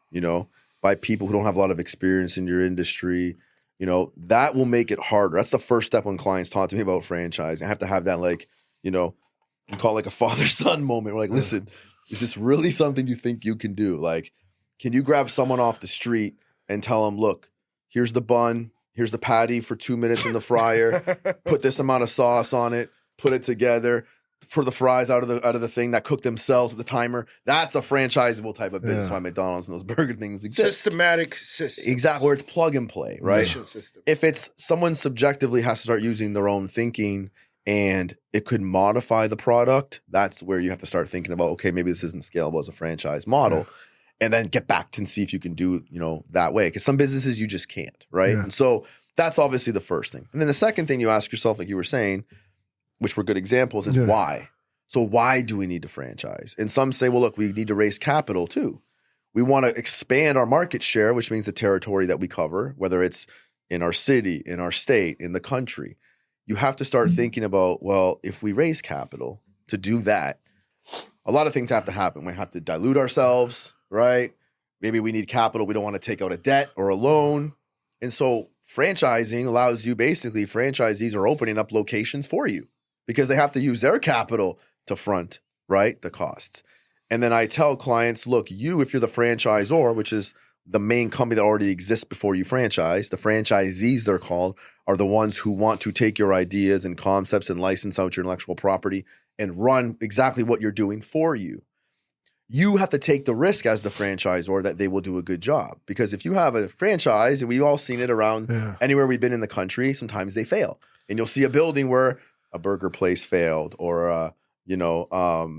by people who don't have a lot of experience in your industry, that will make it harder. That's the first step when clients talk to me about franchising. I have to have that, like, you call it like a father-son moment. We're like, listen, is this really something you think you can do? Like, can you grab someone off the street and tell them, look, here's the bun, here's the patty for 2 minutes in the fryer, put this amount of sauce on it, put it together, for the fries out of the thing that cook themselves with the timer. That's a franchisable type of business. Yeah. Why McDonald's and those burger things exist. Systematic system. Exactly, where it's plug and play, right? Mission system. If it's someone subjectively has to start using their own thinking and it could modify the product, that's where you have to start thinking about, okay, maybe this isn't scalable as a franchise model. And then get back to and see if you can do that way. Because some businesses you just can't, right? Yeah. And so that's obviously the first thing. And then the second thing you ask yourself, like you were saying, which were good examples, is why? So why do we need to franchise? And some say, well, look, we need to raise capital too. We want to expand our market share, which means the territory that we cover, whether it's in our city, in our state, in the country. You have to start thinking about, well, if we raise capital to do that, a lot of things have to happen. We have to dilute ourselves, right? Maybe we need capital. We don't want to take out a debt or a loan. And so franchising allows you, basically, franchisees are opening up locations for you because they have to use their capital to front, right, the costs. And then I tell clients, look, if you're the franchisor, which is the main company that already exists before you franchise, the franchisees, they're called, are the ones who want to take your ideas and concepts and license out your intellectual property and run exactly what you're doing for you. You have to take the risk as the franchisor that they will do a good job. Because if you have a franchise, and we've all seen it around anywhere we've been in the country, sometimes they fail. And you'll see a building where a burger place failed or a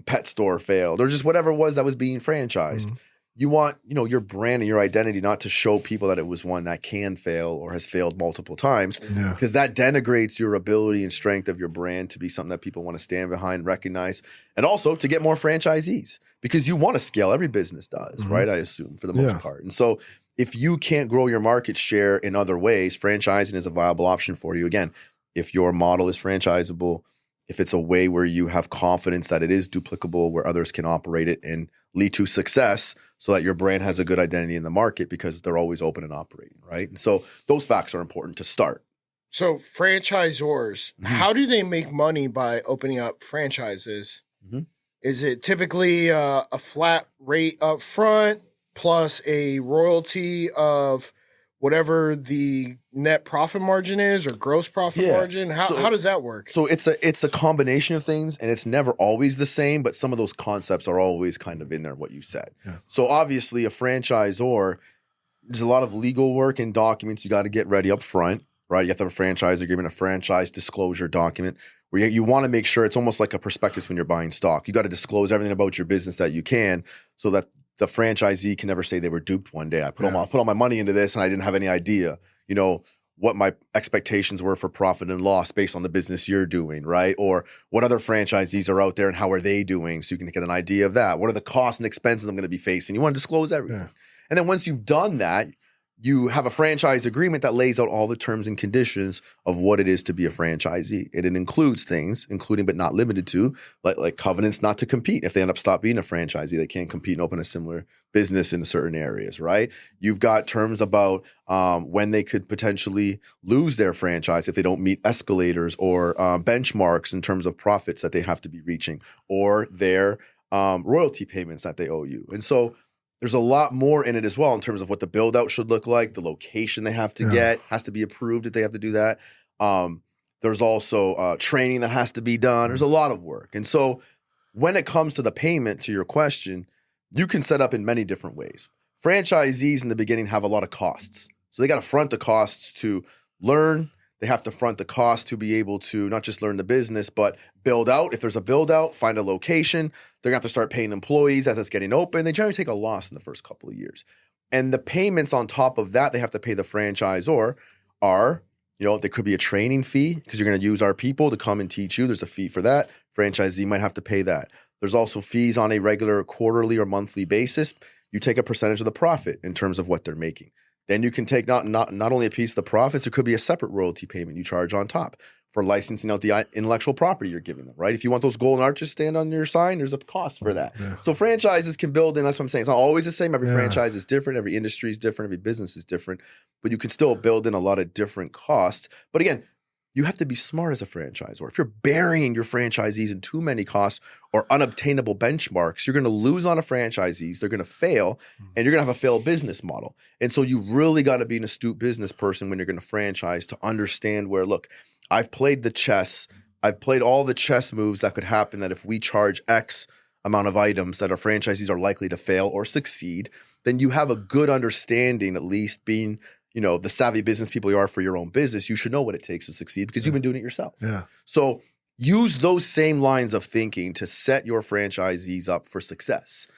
pet store failed or just whatever it was that was being franchised. Mm-hmm. You want, your brand and your identity not to show people that it was one that can fail or has failed multiple times because that denigrates your ability and strength of your brand to be something that people want to stand behind, recognize, and also to get more franchisees because you want to scale. Every business does, right? I assume for the most part. And so if you can't grow your market share in other ways, franchising is a viable option for you. Again, if your model is franchisable, if it's a way where you have confidence that it is duplicable, where others can operate it and lead to success so that your brand has a good identity in the market because they're always open and operating, right? And so those facts are important to start. So franchisors, how do they make money by opening up franchises? Is it typically a flat rate up front plus a royalty of whatever the net profit margin is or gross profit margin? How does that work? So it's a combination of things, and it's never always the same, but some of those concepts are always kind of in there, what you said. Yeah. So obviously a franchisor, there's a lot of legal work and documents you got to get ready up front, right? You have to have a franchise agreement, a franchise disclosure document, where you want to make sure it's almost like a prospectus when you're buying stock. You got to disclose everything about your business that you can, so that the franchisee can never say they were duped one day. I put all my money into this and I didn't have any idea, what my expectations were for profit and loss based on the business you're doing, right? Or what other franchisees are out there and how are they doing, so you can get an idea of that. What are the costs and expenses I'm going to be facing? You want to disclose everything. Yeah. And then once you've done that, you have a franchise agreement that lays out all the terms and conditions of what it is to be a franchisee. And it includes things, including but not limited to, like covenants not to compete. If they end up stop being a franchisee, they can't compete and open a similar business in certain areas, right? You've got terms about when they could potentially lose their franchise if they don't meet escalators or benchmarks in terms of profits that they have to be reaching, or their royalty payments that they owe you. And so there's a lot more in it as well in terms of what the build out should look like. The location they have to get has to be approved if they have to do that. There's also training that has to be done. There's a lot of work. And so when it comes to the payment, to your question, you can set up in many different ways. Franchisees in the beginning have a lot of costs. So they got to front the costs to learn. They have to front the cost to be able to not just learn the business, but build out. If there's a build out, find a location. They're going to have to start paying employees as it's getting open. They generally take a loss in the first couple of years. And the payments on top of that, they have to pay the franchisor are, there could be a training fee because you're going to use our people to come and teach you. There's a fee for that. Franchisee might have to pay that. There's also fees on a regular quarterly or monthly basis. You take a percentage of the profit in terms of what they're making. Then you can take not only a piece of the profits, it could be a separate royalty payment you charge on top for licensing out the intellectual property you're giving them, right? If you want those golden arches stand on your sign, there's a cost for that. Yeah. So franchises can build in, that's what I'm saying. It's not always the same. Every franchise is different. Every industry is different. Every business is different. But you can still build in a lot of different costs. But again, you have to be smart as a franchisor. If you're burying your franchisees in too many costs or unobtainable benchmarks, you're going to lose on a franchisees. They're going to fail, and you're going to have a failed business model. And so you really got to be an astute business person when you're going to franchise to understand where, look, I've played the chess. I've played all the chess moves that could happen, that if we charge X amount of items that our franchisees are likely to fail or succeed, then you have a good understanding, at least being the savvy business people you are for your own business, you should know what it takes to succeed because you've been doing it yourself. Yeah. So use those same lines of thinking to set your franchisees up for success.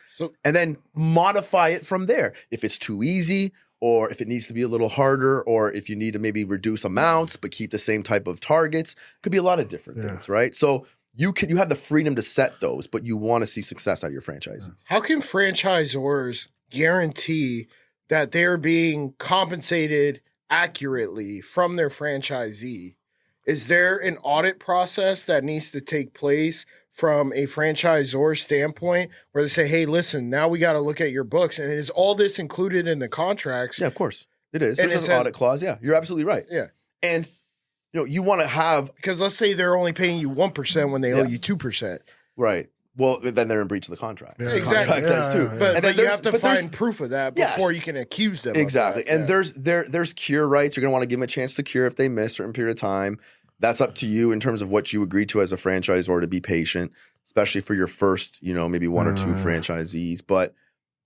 And then modify it from there. If it's too easy, or if it needs to be a little harder, or if you need to maybe reduce amounts but keep the same type of targets, could be a lot of different things, right? So you have the freedom to set those, but you want to see success out of your franchisees. How can franchisors guarantee that they're being compensated accurately from their franchisee? Is there an audit process that needs to take place from a franchisor standpoint where they say, hey, listen, now we got to look at your books? And is all this included in the contracts? Yeah, of course. It is. There's an audit clause. Yeah, you're absolutely right. Yeah. And you want to have... Because let's say they're only paying you 1% when they owe you 2%. Right. Well, then they're in breach of the contract. Yeah. Exactly. Contract says too. But you have to find proof of that before you can accuse them. Exactly. And there's cure rights. You're going to want to give them a chance to cure if they miss a certain period of time. That's up to you in terms of what you agree to as a franchisor, to be patient, especially for your first, maybe one or two franchisees. But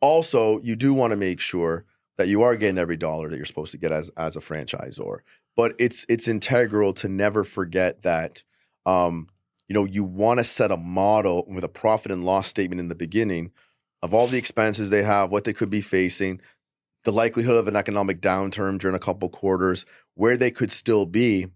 also, you do want to make sure that you are getting every dollar that you're supposed to get as a franchisor. But it's integral to never forget that you want to set a model with a profit and loss statement in the beginning of all the expenses they have, what they could be facing, the likelihood of an economic downturn during a couple quarters, where they could still be.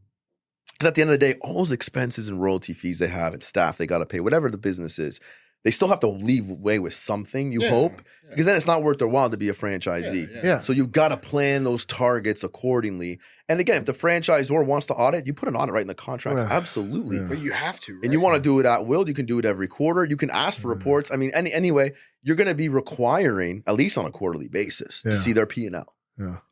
Because at the end of the day, all those expenses and royalty fees they have and staff they got to pay, whatever the business is, they still have to leave away with something, you hope, because then it's not worth their while to be a franchisee. So you've got to plan those targets accordingly. And again, if the franchisor wants to audit, you put an audit right in the contracts. Absolutely. But you have to, right? And you want to do it at will. You can do it every quarter. You can ask for reports. I mean, anyway, you're going to be requiring, at least on a quarterly basis, to see their P&L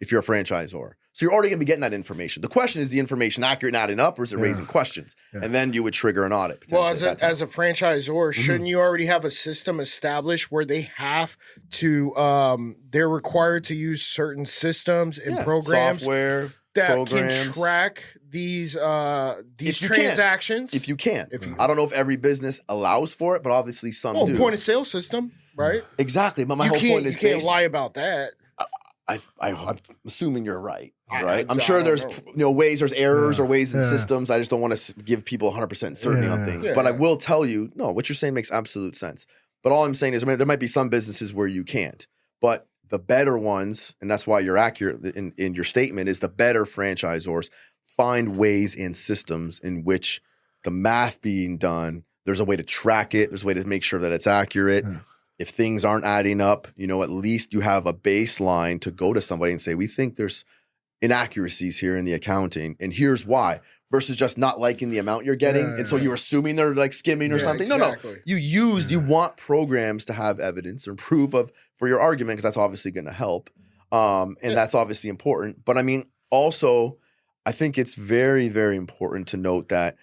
if you're a franchisor. So you're already going to be getting that information. The question is the information accurate and adding up, or is it raising questions? And then you would trigger an audit. Well, as a franchisor, shouldn't you already have a system established where they have to, they're required to use certain systems and programs, software, that programs. can track these transactions? If you can. I don't know if every business allows for it, but obviously some do. Point of sale system, right? Exactly. But my whole point is you can't lie about that. I'm assuming you're right. Right. I'm sure there's ways, there's errors or ways in systems. I just don't want to give people 100% certainty on things. But I will tell you, no, what you're saying makes absolute sense. But all I'm saying is, there might be some businesses where you can't. But the better ones, and that's why you're accurate in your statement, is the better franchisors find ways and systems in which the math being done, there's a way to track it. There's a way to make sure that it's accurate. If things aren't adding up, at least you have a baseline to go to somebody and say, we think there's inaccuracies here in the accounting, and here's why, versus just not liking the amount you're getting. And so you're assuming they're like skimming or something. Exactly. No. You want programs to have evidence or proof for your argument, because that's obviously going to help. And that's obviously important. But I mean, also, I think it's very, very important to note that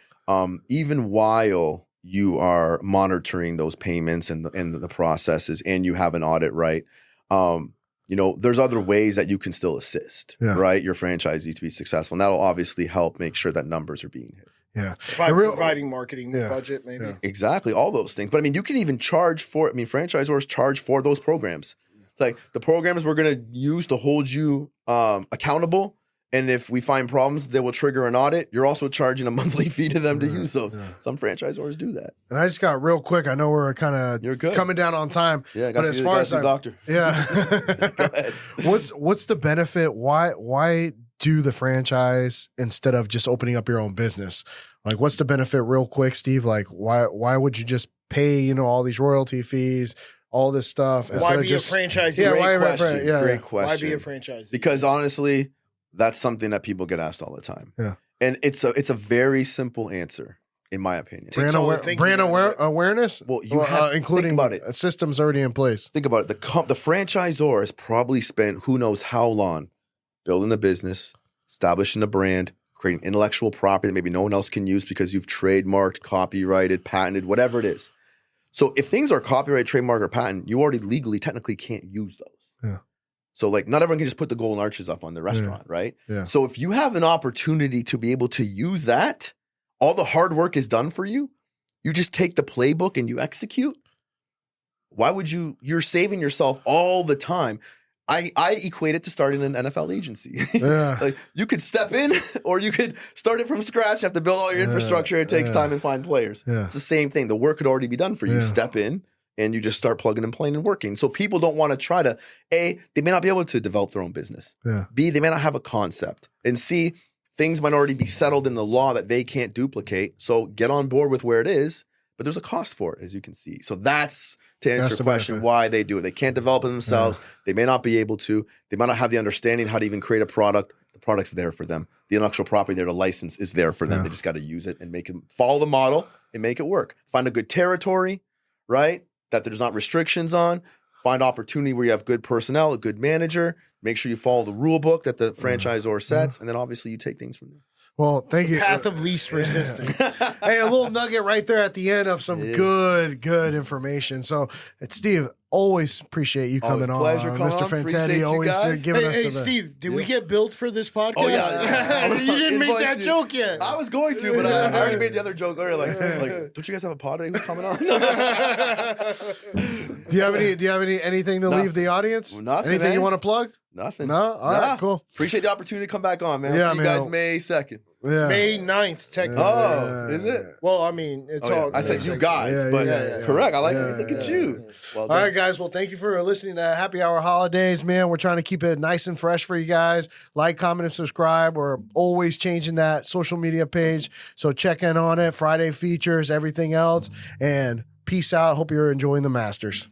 even while you are monitoring those payments and the processes, and you have an audit, right? There's other ways that you can still assist, right? Your franchisees to be successful. And that'll obviously help make sure that numbers are being hit. Yeah. By providing marketing budget, maybe. Yeah. Exactly. All those things. But I mean, you can even charge for, franchisors charge for those programs. It's like the programs we're going to use to hold you accountable. And if we find problems, they will trigger an audit. You're also charging a monthly fee to them to use those. Some franchisors do that. And I just got real quick. I know we're kind of coming down on time. Yeah, I got to see the doctor. Yeah. Go ahead. What's the benefit? Why do the franchise instead of just opening up your own business? Like, what's the benefit, real quick, Steve? Like, why would you just pay all these royalty fees, all this stuff? Why be a franchisee? Yeah, great question. Why be a franchisee? Because honestly, that's something that people get asked all the time. Yeah. And it's a very simple answer, in my opinion. Brand awareness? Well, including think about it. A system's already in place. Think about it. The franchisor has probably spent who knows how long building a business, establishing a brand, creating intellectual property that maybe no one else can use because you've trademarked, copyrighted, patented, whatever it is. So if things are copyright, trademark, or patent, you already legally, technically can't use those. Yeah. So not everyone can just put the golden arches up on the restaurant, right? Yeah. So if you have an opportunity to be able to use that, all the hard work is done for you. You just take the playbook and you execute. Why would you're saving yourself all the time. I equate it to starting an NFL agency. Yeah. Like, you could step in or you could start it from scratch. You have to build all your infrastructure. It takes time and find players. Yeah. It's the same thing. The work could already be done for you. Step in and you just start plugging and playing and working. So people don't want to try to, A, they may not be able to develop their own business. Yeah. B, they may not have a concept. And C, things might already be settled in the law that they can't duplicate. So get on board with where it is, but there's a cost for it, as you can see. So that's to answer your question, why they do it. They can't develop it themselves. Yeah. They may not be able to. They might not have the understanding how to even create a product. The product's there for them. The intellectual property there, the license is there for them. Yeah. They just got to use it and follow the model and make it work. Find a good territory, right? That there's not restrictions on. Find opportunity where you have good personnel, a good manager. Make sure you follow the rule book that the franchisor sets. And then obviously you take things from there. Well, thank you. Path of least resistance. Hey, a little nugget right there at the end of some good information. So, Steve, always appreciate you coming on. Pleasure coming Mr. on. Fantetti, always giving us the Steve, did we get billed for this podcast? Oh, yeah. You didn't make that joke yet. I was going to, but I already made the other joke earlier. Like, don't you guys have a pod today? Who's coming on? Do you have anything to leave the audience? Nothing. Anything you want to plug? Nothing. No? All right, cool. Appreciate the opportunity to come back on, man. I'll see you guys May 2nd. Yeah. May 9th, technically. Oh, is it? Well, I mean, it's all. I said you guys, but correct. I like it. Look at you. Well, all right, guys. Well, thank you for listening to Happy Hour Holidays, man. We're trying to keep it nice and fresh for you guys. Like, comment, and subscribe. We're always changing that social media page. So check in on it. Friday features, everything else. And peace out. Hope you're enjoying the Masters.